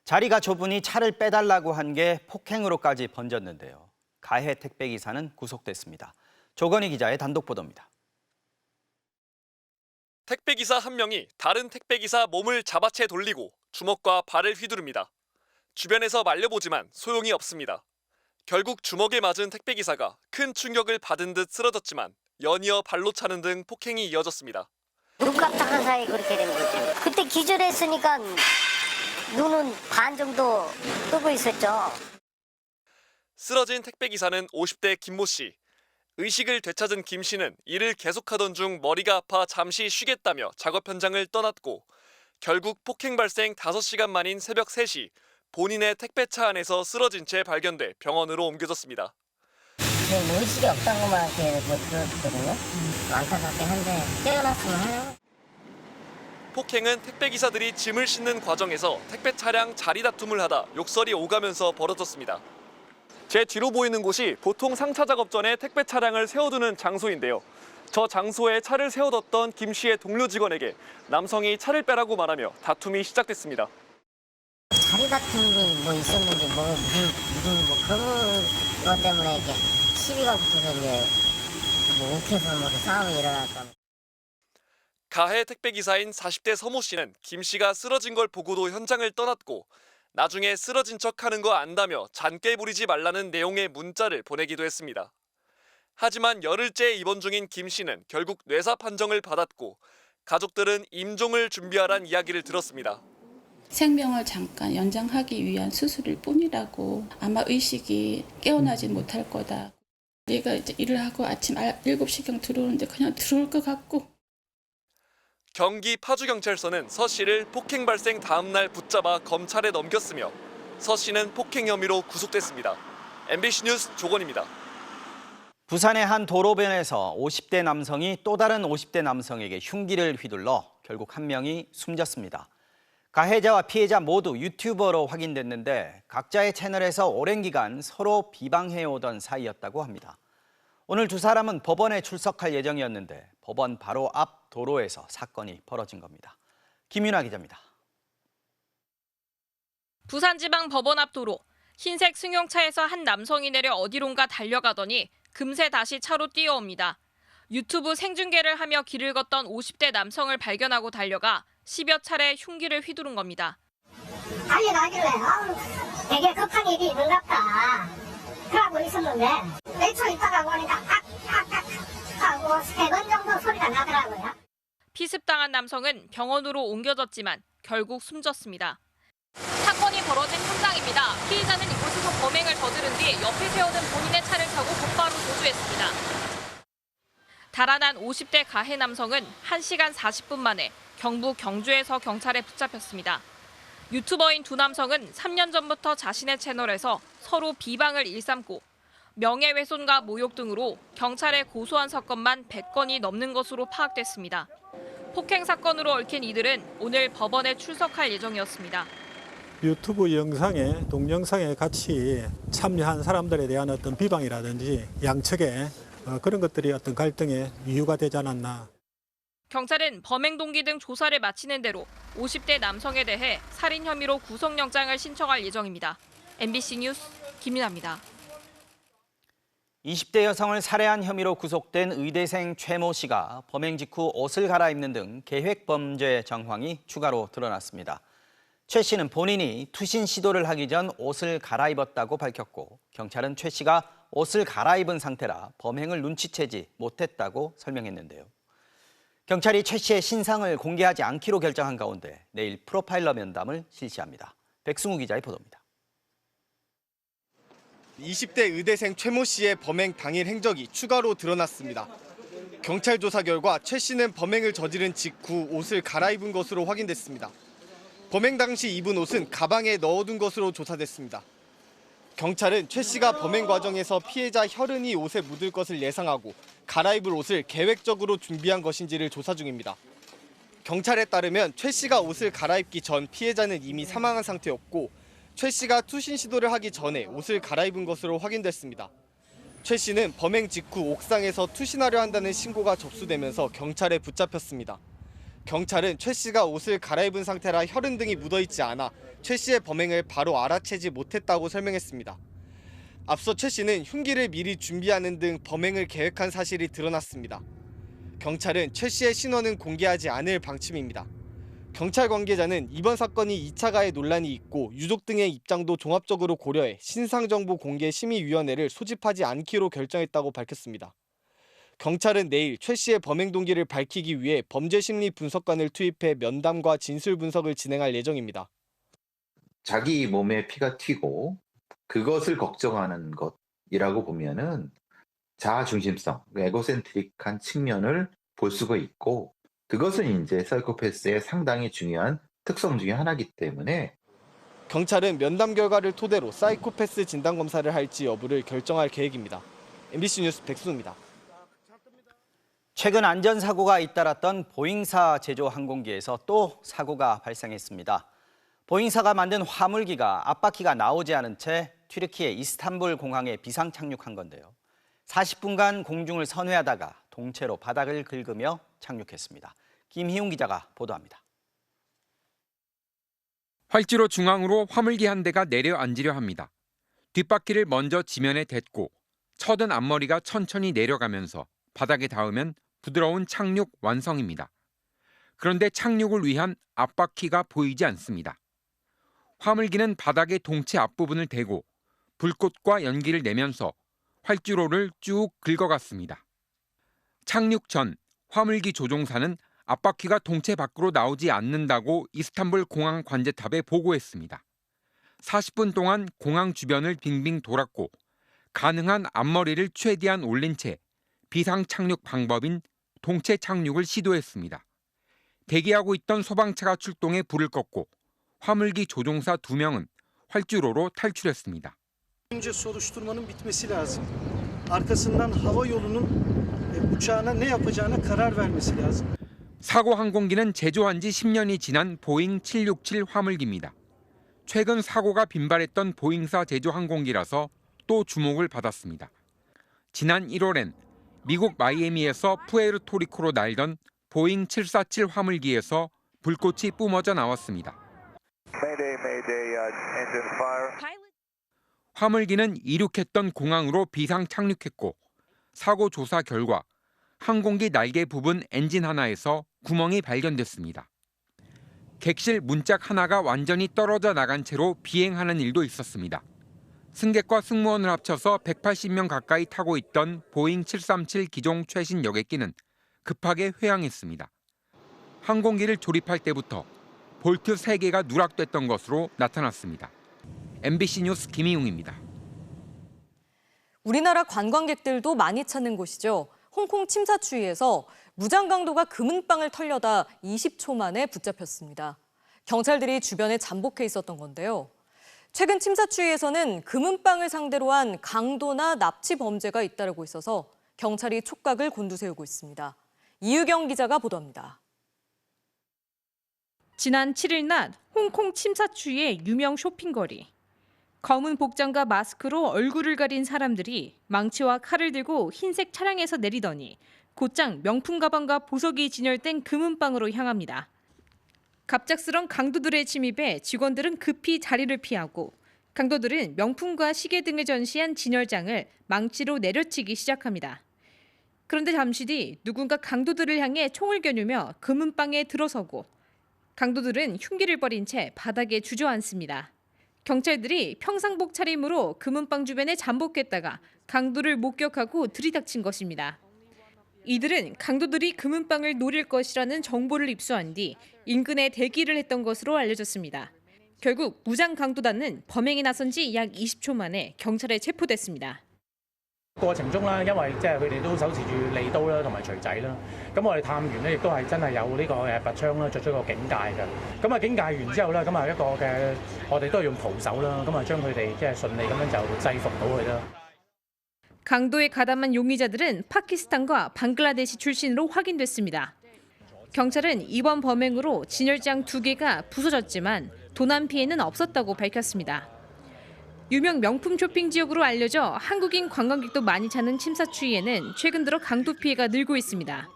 자리가 좁으니 차를 빼달라고 한 게 폭행으로까지 번졌는데요. 가해 택배 기사는 구속됐습니다. 조건희 기자의 단독 보도입니다. 택배기사 한 명이 다른 택배기사 몸을 잡아채 돌리고 주먹과 발을 휘두릅니다. 주변에서 말려보지만 소용이 없습니다. 결국 주먹에 맞은 택배기사가 큰 충격을 받은 듯 쓰러졌지만 연이어 발로 차는 등 폭행이 이어졌습니다. 눈 깜짝한 사이 그렇게 된 거죠. 그때 기절했으니까 눈은 반 정도 뜨고 있었죠. 쓰러진 택배기사는 50대 김모 씨. 의식을 되찾은 김 씨는 일을 계속하던 중 머리가 아파 잠시 쉬겠다며 작업 현장을 떠났고 결국 폭행 발생 5시간 만인 새벽 3시 본인의 택배차 안에서 쓰러진 채 발견돼 병원으로 옮겨졌습니다. 의식이 없다는 것만 이렇게 들었거든요. 안타깝긴 한데 깨어났으면 해요. 폭행은 택배기사들이 짐을 싣는 과정에서 택배 차량 자리 다툼을 하다 욕설이 오가면서 벌어졌습니다. 제 뒤로 보이는 곳이 보통 상차 작업 전에 택배 차량을 세워두는 장소인데요. 저 장소에 차를 세워뒀던 김 씨의 동료 직원에게 남성이 차를 빼라고 말하며 다툼이 시작됐습니다. 자리 다툼이 뭐 있었는지 무슨 그런 것 때문에 이렇게 시비가 붙어서 이제 뭐 욱해서 뭐 싸움이 일어났다. 가해 택배기사인 40대 서모 씨는 김 씨가 쓰러진 걸 보고도 현장을 떠났고 나중에 쓰러진 척하는 거 안다며 잔꾀 부리지 말라는 내용의 문자를 보내기도 했습니다. 하지만 열흘째 입원 중인 김 씨는 결국 뇌사 판정을 받았고 가족들은 임종을 준비하란 이야기를 들었습니다. 생명을 잠깐 연장하기 위한 수술일 뿐이라고 아마 의식이 깨어나지 못할 거다. 내가 이제 일을 하고 아침 7시경 들어오는데 그냥 들어올 것 같고. 경기 파주경찰서는 서 씨를 폭행 발생 다음 날 붙잡아 검찰에 넘겼으며 서 씨는 폭행 혐의로 구속됐습니다. MBC 뉴스 조건입니다. 부산의 한 도로변에서 50대 남성이 또 다른 50대 남성에게 흉기를 휘둘러 결국 한 명이 숨졌습니다. 가해자와 피해자 모두 유튜버로 확인됐는데 각자의 채널에서 오랜 기간 서로 비방해오던 사이였다고 합니다. 오늘 두 사람은 법원에 출석할 예정이었는데 법원 바로 앞 도로에서 사건이 벌어진 겁니다. 김윤아 기자입니다. 부산지방법원 앞 도로. 흰색 승용차에서 한 남성이 내려 어디론가 달려가더니 금세 다시 차로 뛰어옵니다. 유튜브 생중계를 하며 길을 걷던 50대 남성을 발견하고 달려가 10여 차례 흉기를 휘두른 겁니다. 달려가길래 되게 급한 일이 있는갑다. 그러고 있었는데 몇 초 있다가 보니까 깍깍깍 하고 3번 정도 소리가 나더라고요. 피습당한 남성은 병원으로 옮겨졌지만 결국 숨졌습니다. 사건이 벌어진 현장입니다. 피의자는 이곳에서 범행을 저지른 뒤 옆에 세워둔 본인의 차를 타고 곧바로 도주했습니다. 달아난 50대 가해 남성은 1시간 40분 만에 경북 경주에서 경찰에 붙잡혔습니다. 유튜버인 두 남성은 3년 전부터 자신의 채널에서 서로 비방을 일삼고 명예훼손과 모욕 등으로 경찰에 고소한 사건만 100건이 넘는 것으로 파악됐습니다. 폭행 사건으로 얽힌 이들은 오늘 법원에 출석할 예정이었습니다. 유튜브 영상에 동영상에 같이 참여한 사람들에 대한 어떤 비방이라든지 양측의 그런 것들이 어떤 갈등의 이유가 되지 않았나. 경찰은 범행 동기 등 조사를 마치는 대로 50대 남성에 대해 살인 혐의로 구속영장을 신청할 예정입니다. MBC 뉴스 김민아입니다. 20대 여성을 살해한 혐의로 구속된 의대생 최모 씨가 범행 직후 옷을 갈아입는 등 계획 범죄 정황이 추가로 드러났습니다. 최 씨는 본인이 투신 시도를 하기 전 옷을 갈아입었다고 밝혔고 경찰은 최 씨가 옷을 갈아입은 상태라 범행을 눈치채지 못했다고 설명했는데요. 경찰이 최 씨의 신상을 공개하지 않기로 결정한 가운데 내일 프로파일러 면담을 실시합니다. 백승우 기자의 보도입니다. 20대 의대생 최모 씨의 범행 당일 행적이 추가로 드러났습니다. 경찰 조사 결과 최 씨는 범행을 저지른 직후 옷을 갈아입은 것으로 확인됐습니다. 범행 당시 입은 옷은 가방에 넣어둔 것으로 조사됐습니다. 경찰은 최 씨가 범행 과정에서 피해자 혈흔이 옷에 묻을 것을 예상하고 갈아입을 옷을 계획적으로 준비한 것인지를 조사 중입니다. 경찰에 따르면 최 씨가 옷을 갈아입기 전 피해자는 이미 사망한 상태였고 최 씨가 투신 시도를 하기 전에 옷을 갈아입은 것으로 확인됐습니다. 최 씨는 범행 직후 옥상에서 투신하려 한다는 신고가 접수되면서 경찰에 붙잡혔습니다. 경찰은 최 씨가 옷을 갈아입은 상태라 혈흔 등이 묻어있지 않아 최 씨의 범행을 바로 알아채지 못했다고 설명했습니다. 앞서 최 씨는 흉기를 미리 준비하는 등 범행을 계획한 사실이 드러났습니다. 경찰은 최 씨의 신원은 공개하지 않을 방침입니다. 경찰 관계자는 이번 사건이 2차 가해 논란이 있고 유족 등의 입장도 종합적으로 고려해 신상정보 공개 심의위원회를 소집하지 않기로 결정했다고 밝혔습니다. 경찰은 내일 최 씨의 범행 동기를 밝히기 위해 범죄심리 분석관을 투입해 면담과 진술 분석을 진행할 예정입니다. 자기 몸에 피가 튀고 그것을 걱정하는 것이라고 보면은 자아중심성, 에고센트릭한 측면을 볼 수가 있고 그것은 이제 사이코패스의 상당히 중요한 특성 중에 하나이기 때문에 경찰은 면담 결과를 토대로 사이코패스 진단 검사를 할지 여부를 결정할 계획입니다. MBC 뉴스 백수입니다. 최근 안전사고가 잇따랐던 보잉사 제조 항공기에서 또 사고가 발생했습니다. 보잉사가 만든 화물기가 앞바퀴가 나오지 않은 채 튀르키예 이스탄불 공항에 비상 착륙한 건데요. 40분간 공중을 선회하다가 동체로 바닥을 긁으며 착륙했습니다. 김희웅 기자가 보도합니다. 활주로 중앙으로 화물기 한 대가 내려앉으려 합니다. 뒷바퀴를 먼저 지면에 댔고 처든 앞머리가 천천히 내려가면서 바닥에 닿으면 부드러운 착륙 완성입니다. 그런데 착륙을 위한 앞바퀴가 보이지 않습니다. 화물기는 바닥에 동체 앞부분을 대고 불꽃과 연기를 내면서 활주로를 쭉 긁어갔습니다. 착륙 전 화물기 조종사는 앞바퀴가 동체 밖으로 나오지 않는다고 이스탄불 공항 관제탑에 보고했습니다. 40분 동안 공항 주변을 빙빙 돌았고 가능한 앞머리를 최대한 올린 채 비상 착륙 방법인 동체 착륙을 시도했습니다. 대기하고 있던 소방차가 출동해 불을 껐고 화물기 조종사 2명은 활주로로 탈출했습니다. Önce soruşturmanın bitmesi lazım. arkasından hava yolunun uçağına ne yapacağına karar vermesi lazım. 사고 항공기는 제조한 지 10년이 지난 보잉 767 화물기입니다. 최근 사고가 빈발했던 보잉사 제조 항공기라서 또 주목을 받았습니다. 지난 1월엔 미국 마이애미에서 푸에르토리코로 날던 보잉 747 화물기에서 불꽃이 뿜어져 나왔습니다. 화물기는 이륙했던 공항으로 비상 착륙했고 사고 조사 결과 항공기 날개 부분 엔진 하나에서 구멍이 발견됐습니다. 객실 문짝 하나가 완전히 떨어져 나간 채로 비행하는 일도 있었습니다. 승객과 승무원을 합쳐서 180명 가까이 타고 있던 보잉 737 기종 최신 여객기는 급하게 회항했습니다. 항공기를 조립할 때부터 볼트 3개가 누락됐던 것으로 나타났습니다. MBC 뉴스 김희웅입니다. 우리나라 관광객들도 많이 찾는 곳이죠. 홍콩 침사추이에서 무장강도가 금은방을 털려다 20초 만에 붙잡혔습니다. 경찰들이 주변에 잠복해 있었던 건데요. 최근 침사추이에서는 금은방을 상대로 한 강도나 납치 범죄가 잇따르고 있어서 경찰이 촉각을 곤두세우고 있습니다. 이유경 기자가 보도합니다. 지난 7일 낮 홍콩 침사추이의 유명 쇼핑거리. 검은 복장과 마스크로 얼굴을 가린 사람들이 망치와 칼을 들고 흰색 차량에서 내리더니 곧장 명품 가방과 보석이 진열된 금은방으로 향합니다. 갑작스런 강도들의 침입에 직원들은 급히 자리를 피하고 강도들은 명품과 시계 등을 전시한 진열장을 망치로 내려치기 시작합니다. 그런데 잠시 뒤 누군가 강도들을 향해 총을 겨누며 금은방에 들어서고 강도들은 흉기를 버린 채 바닥에 주저앉습니다. 경찰들이 평상복 차림으로 금은방 주변에 잠복했다가 강도를 목격하고 들이닥친 것입니다. 이들은 강도들이 금은방을 노릴 것이라는 정보를 입수한 뒤 인근에 대기를 했던 것으로 알려졌습니다. 결국 무장 강도단은 범행에 나선 지 약 20초 만에 경찰에 체포됐습니다. 過程中啦，因為即係佢哋都手持住利刀啦，同埋錘仔啦。咁我哋探員咧亦都係真係有呢個拔槍啦，作出一個警戒嘅。咁啊警戒完之後咧，咁啊一個嘅我哋都係用徒手啦，咁啊將佢哋即係順利咁樣就制服到佢啦。 강도에 가담한 용의자들은 파키스탄과 방글라데시 출신으로 확인됐습니다. 경찰은 이번 범행으로 진열장 2개가 부서졌지만 도난 피해는 없었다고 밝혔습니다. 유명 명품 쇼핑 지역으로 알려져 한국인 관광객도 많이 찾는 침사추이에는 최근 들어 강도 피해가 늘고 있습니다.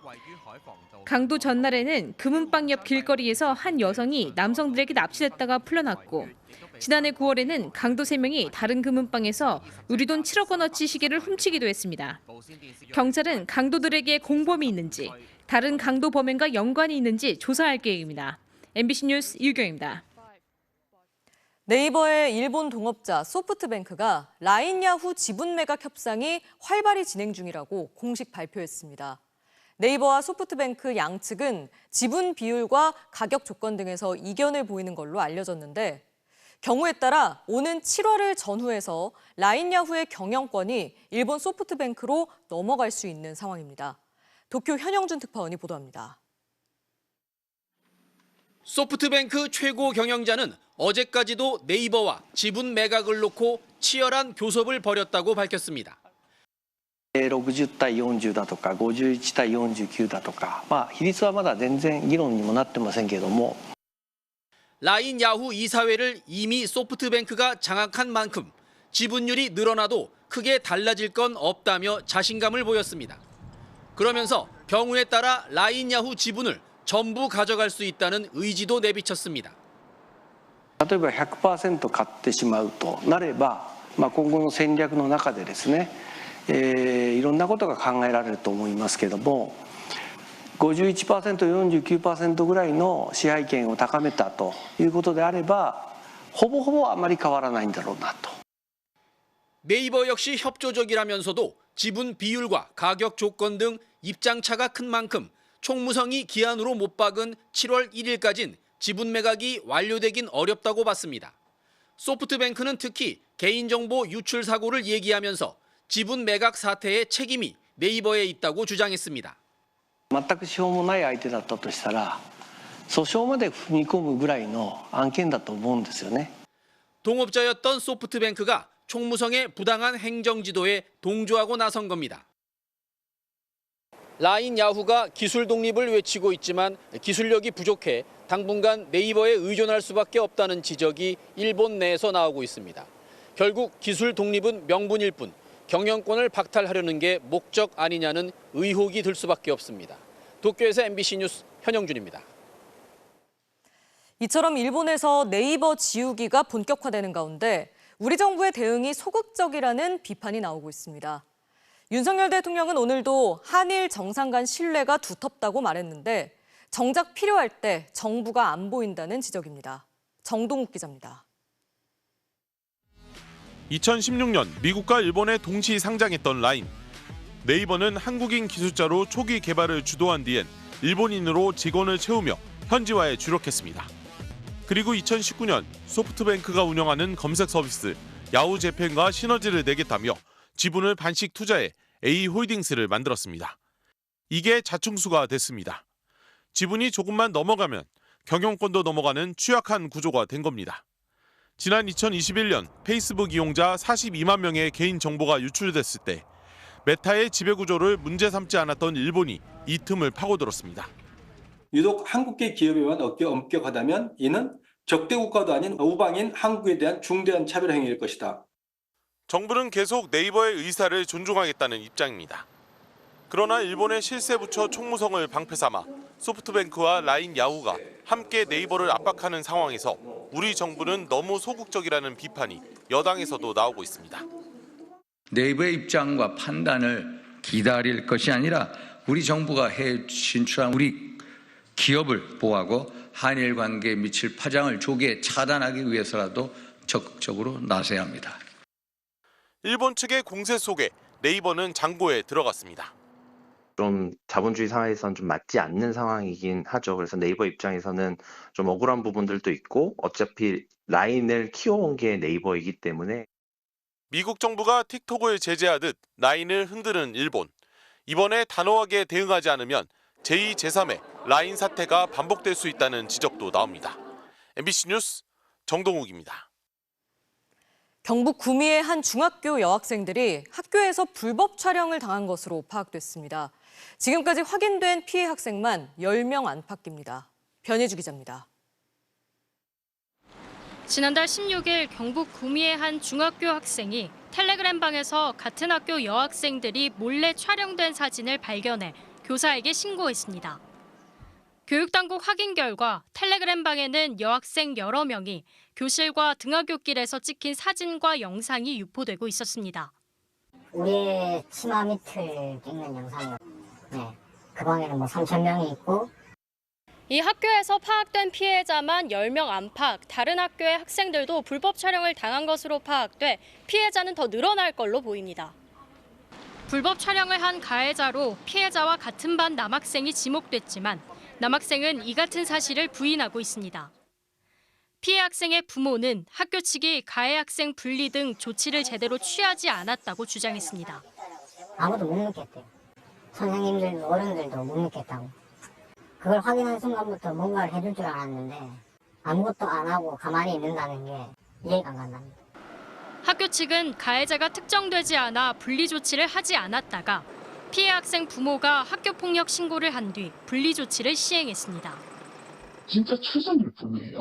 강도 전날에는 금은방 옆 길거리에서 한 여성이 남성들에게 납치됐다가 풀려났고 지난해 9월에는 강도 3명이 다른 금은방에서 우리 돈 7억 원어치 시계를 훔치기도 했습니다. 경찰은 강도들에게 공범이 있는지 다른 강도 범행과 연관이 있는지 조사할 계획입니다. MBC 뉴스 유경입니다. 네이버의 일본 동업자 소프트뱅크가 라인 야후 지분 매각 협상이 활발히 진행 중이라고 공식 발표했습니다. 네이버와 소프트뱅크 양측은 지분 비율과 가격 조건 등에서 이견을 보이는 걸로 알려졌는데 경우에 따라 오는 7월을 전후해서 라인 야후의 경영권이 일본 소프트뱅크로 넘어갈 수 있는 상황입니다. 도쿄 현영준 특파원이 보도합니다. 소프트뱅크 최고 경영자는 어제까지도 네이버와 지분 매각을 놓고 치열한 교섭을 벌였다고 밝혔습니다. 60対40だとか51対49だとか、比率はまだ全然議論にもなってませんけれども 라인 야후 이사회를 이미 소프트뱅크가 장악한 만큼 지분율이 늘어나도 크게 달라질 건 없다며 자신감을 보였습니다. 그러면서 경우에 따라 라인 야후 지분을 전부 가져갈 수 있다는 의지도 내비쳤습니다. 例えば 100% 買ってしまうとなれば、今後の戦略の中でですね、いろんなことが考えられると思いますけども、51%、49% ぐらいの支配権を高めたということであれば、ほぼほぼあまり変わらないんだろうなと。 네이버 역시 협조적이라면서도 지분 비율과 가격 조건 등 입장차가 큰 만큼 총무성이 기한으로 못 박은 7월 1일까진 지분 매각이 완료되긴 어렵다고 봤습니다. 소프트뱅크는 특히 개인정보 유출 사고를 얘기하면서 지분 매각 사태의 책임이 네이버에 있다고 주장했습니다. 全くしようもない相手だったとしたら、訴訟まで踏み込むぐらいの案件だと思うんですよね。 동업자였던 소프트뱅크가 총무성의 부당한 행정 지도에 동조하고 나선 겁니다. 라인 야후가 기술 독립을 외치고 있지만 기술력이 부족해 당분간 네이버에 의존할 수밖에 없다는 지적이 일본 내에서 나오고 있습니다. 결국 기술 독립은 명분일 뿐 경영권을 박탈하려는 게 목적 아니냐는 의혹이 들 수밖에 없습니다. 도쿄에서 MBC 뉴스 현영준입니다. 이처럼 일본에서 네이버 지우기가 본격화되는 가운데 우리 정부의 대응이 소극적이라는 비판이 나오고 있습니다. 윤석열 대통령은 오늘도 한일 정상 간 신뢰가 두텁다고 말했는데 정작 필요할 때 정부가 안 보인다는 지적입니다. 정동욱 기자입니다. 2016년 미국과 일본에 동시 상장했던 라인. 네이버는 한국인 기술자로 초기 개발을 주도한 뒤엔 일본인으로 직원을 채우며 현지화에 주력했습니다. 그리고 2019년 소프트뱅크가 운영하는 검색 서비스 야후재팬과 시너지를 내겠다며 지분을 반씩 투자해 A홀딩스를 만들었습니다. 이게 자충수가 됐습니다. 지분이 조금만 넘어가면 경영권도 넘어가는 취약한 구조가 된 겁니다. 지난 2021년 페이스북 이용자 42만 명의 개인 정보가 유출됐을 때 메타의 지배구조를 문제 삼지 않았던 일본이 이 틈을 파고들었습니다. 유독 한국계 기업에만 엄격하다면 이는 적대 국가도 아닌 우방인 한국에 대한 중대한 차별 행위일 것이다. 정부는 계속 네이버의 의사를 존중하겠다는 입장입니다. 그러나 일본의 실세부처 총무성을 방패 삼아 소프트뱅크와 라인 야후가 함께 네이버를 압박하는 상황에서 우리 정부는 너무 소극적이라는 비판이 여당에서도 나오고 있습니다. 네이버의 입장과 판단을 기다릴 것이 아니라 우리 정부가 해외 진출한 우리 기업을 보호하고 한일 관계에 미칠 파장을 조기에 차단하기 위해서라도 적극적으로 나서야 합니다. 일본 측의 공세 속에 네이버는 장고에 들어갔습니다. 좀 자본주의 사회에서는 좀 맞지 않는 상황이긴 하죠. 그래서 네이버 입장에서는 좀 억울한 부분들도 있고 어차피 라인을 키워온 게 네이버이기 때문에 미국 정부가 틱톡을 제재하듯 라인을 흔드는 일본. 이번에 단호하게 대응하지 않으면 제2, 제3의 라인 사태가 반복될 수 있다는 지적도 나옵니다. MBC 뉴스 정동욱입니다. 경북 구미의 한 중학교 여학생들이 학교에서 불법 촬영을 당한 것으로 파악됐습니다. 지금까지 확인된 피해 학생만 10명 안팎입니다. 변혜주 기자입니다. 지난달 16일 경북 구미의 한 중학교 학생이 텔레그램 방에서 같은 학교 여학생들이 몰래 촬영된 사진을 발견해 교사에게 신고했습니다. 교육당국 확인 결과 텔레그램 방에는 여학생 여러 명이 교실과 등하굣길에서 찍힌 사진과 영상이 유포되고 있었습니다. 우리의 치마 밑을 찍는 영상이요. 네, 그 방에는 3,000명이 있고. 이 학교에서 파악된 피해자만 10명 안팎, 다른 학교의 학생들도 불법 촬영을 당한 것으로 파악돼 피해자는 더 늘어날 걸로 보입니다. 불법 촬영을 한 가해자로 피해자와 같은 반 남학생이 지목됐지만 남학생은 이 같은 사실을 부인하고 있습니다. 피해 학생의 부모는 학교 측이 가해 학생 분리 등 조치를 제대로 취하지 않았다고 주장했습니다. 아무도 못 믿겠대요. 선생님들도 어른들도 못 믿겠다고. 그걸 확인한 순간부터 뭔가를 해줄 줄 알았는데 아무것도 안 하고 가만히 있는다는 게 이해가 안 간답니다. 학교 측은 가해자가 특정되지 않아 분리 조치를 하지 않았다가 피해 학생 부모가 학교폭력 신고를 한 뒤 분리 조치를 시행했습니다. 진짜 추정일 뿐이에요.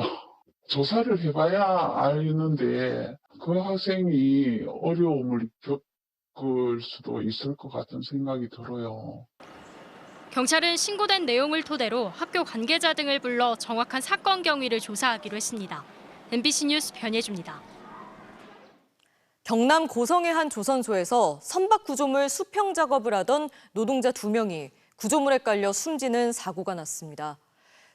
조사를 해봐야 알겠는데 그 학생이 어려움을 겪을 수도 있을 것 같은 생각이 들어요. 경찰은 신고된 내용을 토대로 학교 관계자 등을 불러 정확한 사건 경위를 조사하기로 했습니다. MBC 뉴스 변예주입니다. 경남 고성의 한 조선소에서 선박 구조물 수평 작업을 하던 노동자 2명이 구조물에 깔려 숨지는 사고가 났습니다.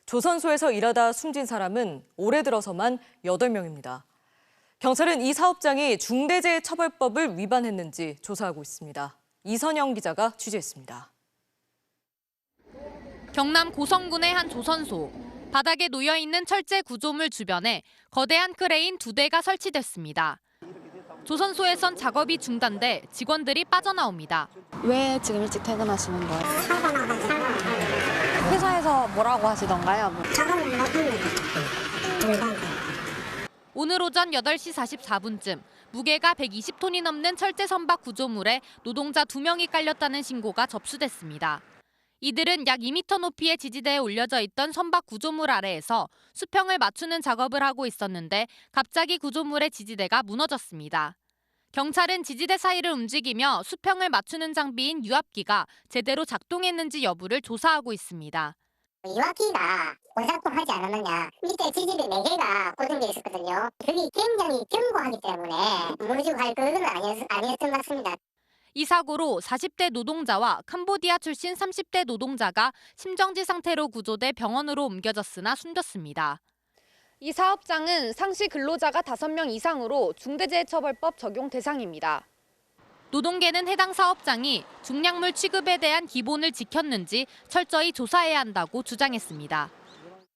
조선소에서 일하다 숨진 사람은 올해 들어서만 8명입니다. 경찰은 이 사업장이 중대재해처벌법을 위반했는지 조사하고 있습니다. 이선영 기자가 취재했습니다. 경남 고성군의 한 조선소. 바닥에 놓여있는 철제 구조물 주변에 거대한 크레인 2대가 설치됐습니다. 조선소에선 작업이 중단돼 직원들이 빠져나옵니다. 왜 지금 일찍 퇴근하시는 거예요? 회사에서 뭐라고 하시던가요? 오늘 오전 8시 44분쯤 무게가 120톤이 넘는 철제 선박 구조물에 노동자 2명이 깔렸다는 신고가 접수됐습니다. 이들은 약 2m 높이의 지지대에 올려져 있던 선박 구조물 아래에서 수평을 맞추는 작업을 하고 있었는데 갑자기 구조물의 지지대가 무너졌습니다. 경찰은 지지대 사이를 움직이며 수평을 맞추는 장비인 유압기가 제대로 작동했는지 여부를 조사하고 있습니다. 유압기가 오작동하지 않았느냐. 밑에 지지대 4개가 고정되어 있었거든요. 그게 굉장히 견고하기 때문에 무너지고 갈 그건 아니었던 것 같습니다. 이 사고로 40대 노동자와 캄보디아 출신 30대 노동자가 심정지 상태로 구조돼 병원으로 옮겨졌으나 숨졌습니다. 이 사업장은 상시 근로자가 5명 이상으로 중대재해처벌법 적용 대상입니다. 노동계는 해당 사업장이 중량물 취급에 대한 기본을 지켰는지 철저히 조사해야 한다고 주장했습니다.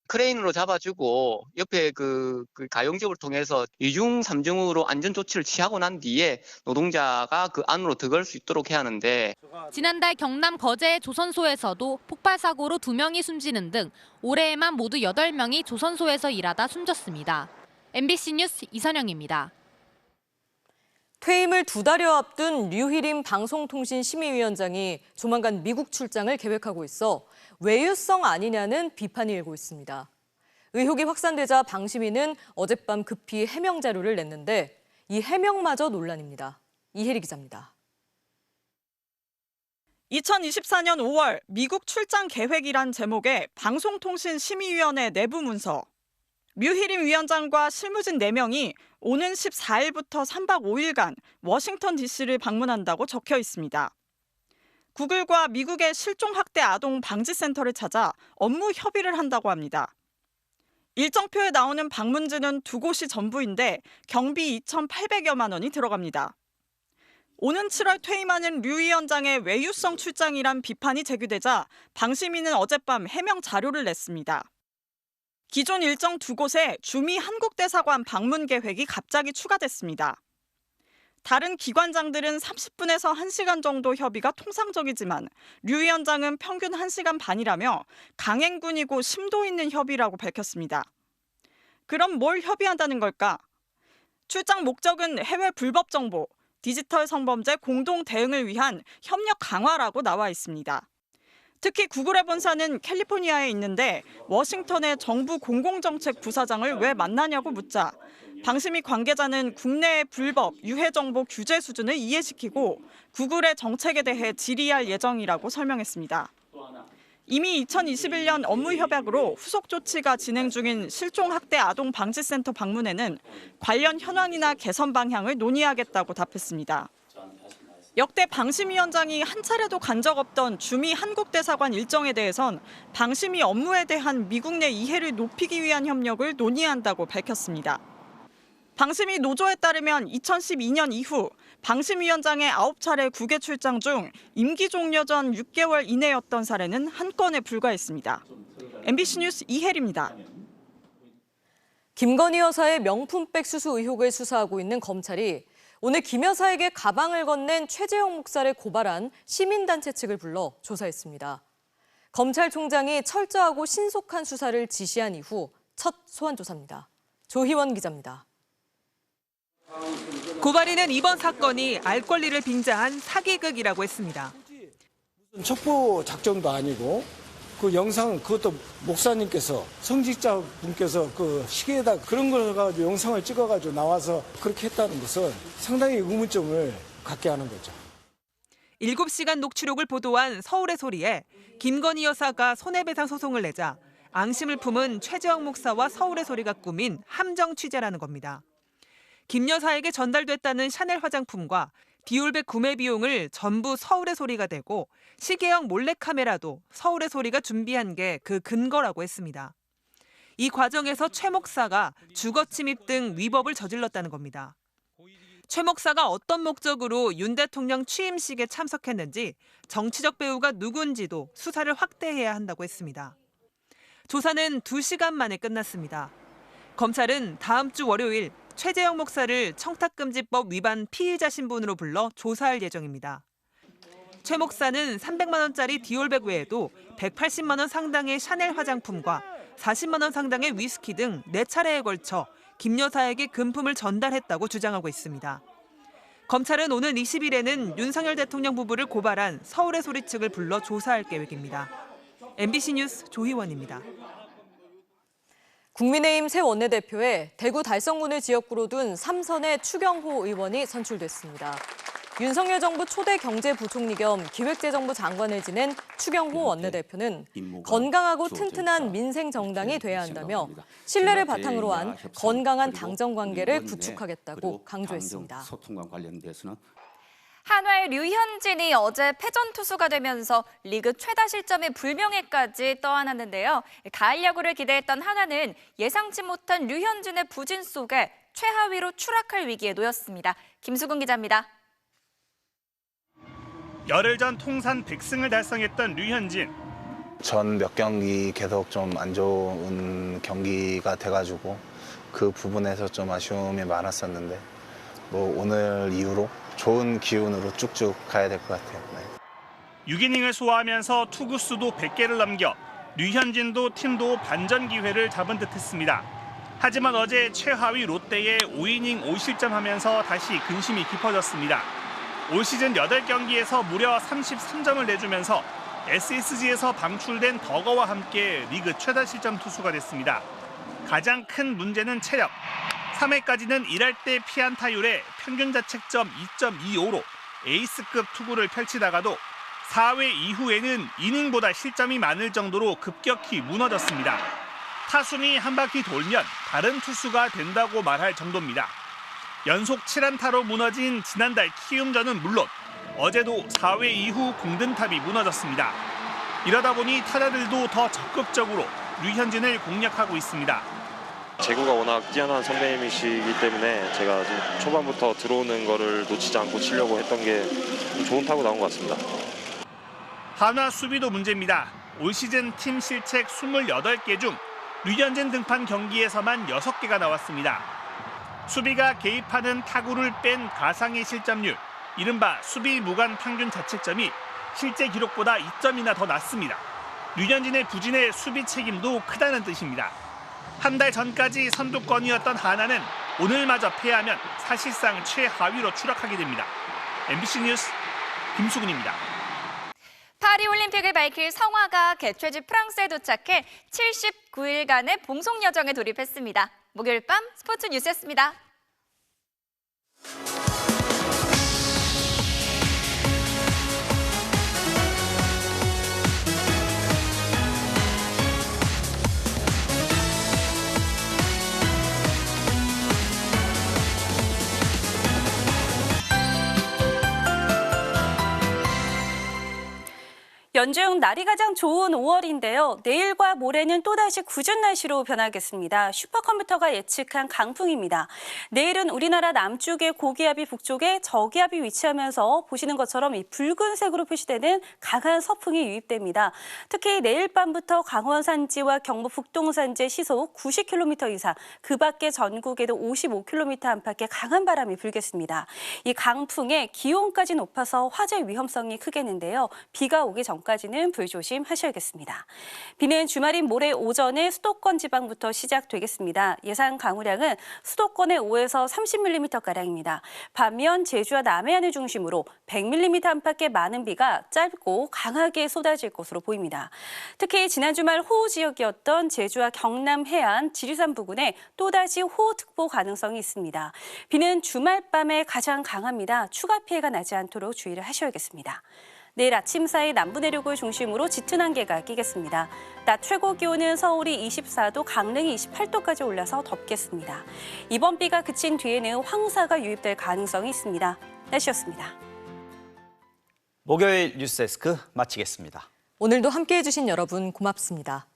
크레인으로 잡아주고 옆에 그 가용접을 통해서 2중, 3중으로 안전 조치를 취하고 난 뒤에 노동자가 그 안으로 들어갈 수 있도록 해야 하는데 지난달 경남 거제의 조선소에서도 폭발 사고로 2명이 숨지는 등 올해에만 모두 8명이 조선소에서 일하다 숨졌습니다. MBC 뉴스 이선영입니다. 퇴임을 2달여 앞둔 류희림 방송통신심의위원장이 조만간 미국 출장을 계획하고 있어 외유성 아니냐는 비판이 일고 있습니다. 의혹이 확산되자 방심위는 어젯밤 급히 해명 자료를 냈는데 이 해명마저 논란입니다. 이혜리 기자입니다. 2024년 5월 미국 출장 계획이란 제목의 방송통신심의위원회 내부 문서. 류희림 위원장과 실무진 4명이 오는 14일부터 3박 5일간 워싱턴 DC를 방문한다고 적혀 있습니다. 구글과 미국의 실종학대 아동 방지센터를 찾아 업무 협의를 한다고 합니다. 일정표에 나오는 방문지는 2곳이 전부인데 경비 2,800여만 원이 들어갑니다. 오는 7월 퇴임하는 류 위원장의 외유성 출장이란 비판이 제기되자 방심위는 어젯밤 해명 자료를 냈습니다. 기존 일정 2곳에 주미 한국대사관 방문 계획이 갑자기 추가됐습니다. 다른 기관장들은 30분에서 1시간 정도 협의가 통상적이지만 류 위원장은 평균 1시간 반이라며 강행군이고 심도 있는 협의라고 밝혔습니다. 그럼 뭘 협의한다는 걸까? 출장 목적은 해외 불법 정보, 디지털 성범죄 공동 대응을 위한 협력 강화라고 나와 있습니다. 특히 구글의 본사는 캘리포니아에 있는데 워싱턴의 정부 공공정책 부사장을 왜 만나냐고 묻자 방심위 관계자는 국내의 불법, 유해 정보 규제 수준을 이해시키고 구글의 정책에 대해 질의할 예정이라고 설명했습니다. 이미 2021년 업무 협약으로 후속 조치가 진행 중인 실종학대 아동 방지센터 방문에는 관련 현황이나 개선 방향을 논의하겠다고 답했습니다. 역대 방심위원장이 한 차례도 간 적 없던 주미 한국대사관 일정에 대해선 방심위 업무에 대한 미국 내 이해를 높이기 위한 협력을 논의한다고 밝혔습니다. 방심위 노조에 따르면 2012년 이후 방심위원장의 9차례 국외 출장 중 임기 종료 전 6개월 이내였던 사례는 1건에 불과했습니다. MBC 뉴스 이혜리입니다. 김건희 여사의 명품백 수수 의혹을 수사하고 있는 검찰이 오늘 김 여사에게 가방을 건넨 최재형 목사를 고발한 시민단체 측을 불러 조사했습니다. 검찰총장이 철저하고 신속한 수사를 지시한 이후 첫 소환 조사입니다. 조희원 기자입니다. 고발인은 이번 사건이 알 권리를 빙자한 사기극이라고 했습니다. 무슨 첩보 작전도 아니고 그 영상 그것도 목사님께서 성직자분께서 그 시계에다 그런 걸 가지고 영상을 찍어가지고 나와서 그렇게 했다는 것은 상당히 의문점을 갖게 하는 거죠. 7시간 녹취록을 보도한 서울의 소리에 김건희 여사가 손해배상 소송을 내자 앙심을 품은 최재형 목사와 서울의 소리가 꾸민 함정 취재라는 겁니다. 김 여사에게 전달됐다는 샤넬 화장품과 디올백 구매 비용을 전부 서울의 소리가 대고 시계형 몰래카메라도 서울의 소리가 준비한 게 그 근거라고 했습니다. 이 과정에서 최 목사가 주거침입 등 위법을 저질렀다는 겁니다. 최 목사가 어떤 목적으로 윤 대통령 취임식에 참석했는지 정치적 배후가 누군지도 수사를 확대해야 한다고 했습니다. 조사는 2시간 만에 끝났습니다. 검찰은 다음 주 월요일 최재형 목사를 청탁금지법 위반 피의자 신분으로 불러 조사할 예정입니다. 최 목사는 300만 원짜리 디올백 외에도 180만 원 상당의 샤넬 화장품과 40만 원 상당의 위스키 등 4차례에 걸쳐 김 여사에게 금품을 전달했다고 주장하고 있습니다. 검찰은 오는 20일에는 윤석열 대통령 부부를 고발한 서울의 소리 측을 불러 조사할 계획입니다. MBC 뉴스 조희원입니다. 국민의힘 새 원내대표에 대구 달성군을 지역구로 둔 3선의 추경호 의원이 선출됐습니다. 윤석열 정부 초대 경제부총리 겸 기획재정부 장관을 지낸 추경호 원내대표는 건강하고 튼튼한 민생 정당이 돼야 한다며 신뢰를 바탕으로 한 건강한 당정 관계를 구축하겠다고 강조했습니다. 소통과 관련돼서는 한화의 류현진이 어제 패전 투수가 되면서 리그 최다 실점의 불명예까지 떠안았는데요. 가을 야구를 기대했던 한화는 예상치 못한 류현진의 부진 속에 최하위로 추락할 위기에 놓였습니다. 김수근 기자입니다. 열흘 전 통산 100승을 달성했던 류현진. 전 몇 경기 계속 좀 안 좋은 경기가 돼가지고 그 부분에서 좀 아쉬움이 많았었는데 뭐 오늘 이후로 좋은 기운으로 쭉쭉 가야 될 것 같아요. 네. 6이닝을 소화하면서 투구수도 100개를 넘겨 류현진도 팀도 반전 기회를 잡은 듯했습니다. 하지만 어제 최하위 롯데에 5이닝 5실점하면서 다시 근심이 깊어졌습니다. 올 시즌 8경기에서 무려 33점을 내주면서 SSG에서 방출된 더거와 함께 리그 최다 실점 투수가 됐습니다. 가장 큰 문제는 체력. 3회까지는 1할 때 피안타율에 평균 자책점 2.25로 에이스급 투구를 펼치다가도 4회 이후에는 이닝보다 실점이 많을 정도로 급격히 무너졌습니다. 타순이 한 바퀴 돌면 다른 투수가 된다고 말할 정도입니다. 연속 7안타로 무너진 지난달 키움전은 물론 어제도 4회 이후 공든탑이 무너졌습니다. 이러다 보니 타자들도 더 적극적으로 류현진을 공략하고 있습니다. 제구가 워낙 뛰어난 선배님이시기 때문에 제가 좀 초반부터 들어오는 거를 놓치지 않고 치려고 했던 게 좋은 타구 나온 것 같습니다. 한화 수비도 문제입니다. 올 시즌 팀 실책 28개 중 류현진 등판 경기에서만 6개가 나왔습니다. 수비가 개입하는 타구를 뺀 가상의 실점률, 이른바 수비 무관 평균 자책점이 실제 기록보다 2점이나 더 낮습니다. 류현진의 부진의 수비 책임도 크다는 뜻입니다. 한 달 전까지 선두권이었던 하나는 오늘마저 패하면 사실상 최하위로 추락하게 됩니다. MBC 뉴스 김수근입니다. 파리올림픽을 밝힐 성화가 개최지 프랑스에 도착해 79일간의 봉송 여정에 돌입했습니다. 목요일 밤 스포츠 뉴스였습니다. 연중 날이 가장 좋은 5월인데요. 내일과 모레는 또다시 궂은 날씨로 변하겠습니다. 슈퍼컴퓨터가 예측한 강풍입니다. 내일은 우리나라 남쪽에 고기압이 북쪽에 저기압이 위치하면서 보시는 것처럼 이 붉은색으로 표시되는 강한 서풍이 유입됩니다. 특히 내일 밤부터 강원 산지와 경북 북동 산지의 시속 90km 이상, 그 밖에 전국에도 55km 안팎의 강한 바람이 불겠습니다. 이 강풍에 기온까지 높아서 화재 위험성이 크겠는데요. 비가 오기 전까지는 불조심하셔야겠습니다. 비는 주말인 모레 오전에 수도권 지방부터 시작되겠습니다. 예상 강우량은 수도권에 5에서 30mm가량입니다. 반면 제주와 남해안을 중심으로 100mm 안팎의 많은 비가 짧고 강하게 쏟아질 것으로 보입니다. 특히 지난 주말 호우 지역이었던 제주와 경남 해안, 지리산 부근에 또다시 호우특보 가능성이 있습니다. 비는 주말 밤에 가장 강합니다. 추가 피해가 나지 않도록 주의를 하셔야겠습니다. 내일 아침 사이 남부 내륙을 중심으로 짙은 안개가 끼겠습니다. 낮 최고 기온은 서울이 24도, 강릉이 28도까지 올라서 덥겠습니다. 이번 비가 그친 뒤에는 황사가 유입될 가능성이 있습니다. 날씨였습니다. 목요일 뉴스데스크 마치겠습니다. 오늘도 함께해 주신 여러분 고맙습니다.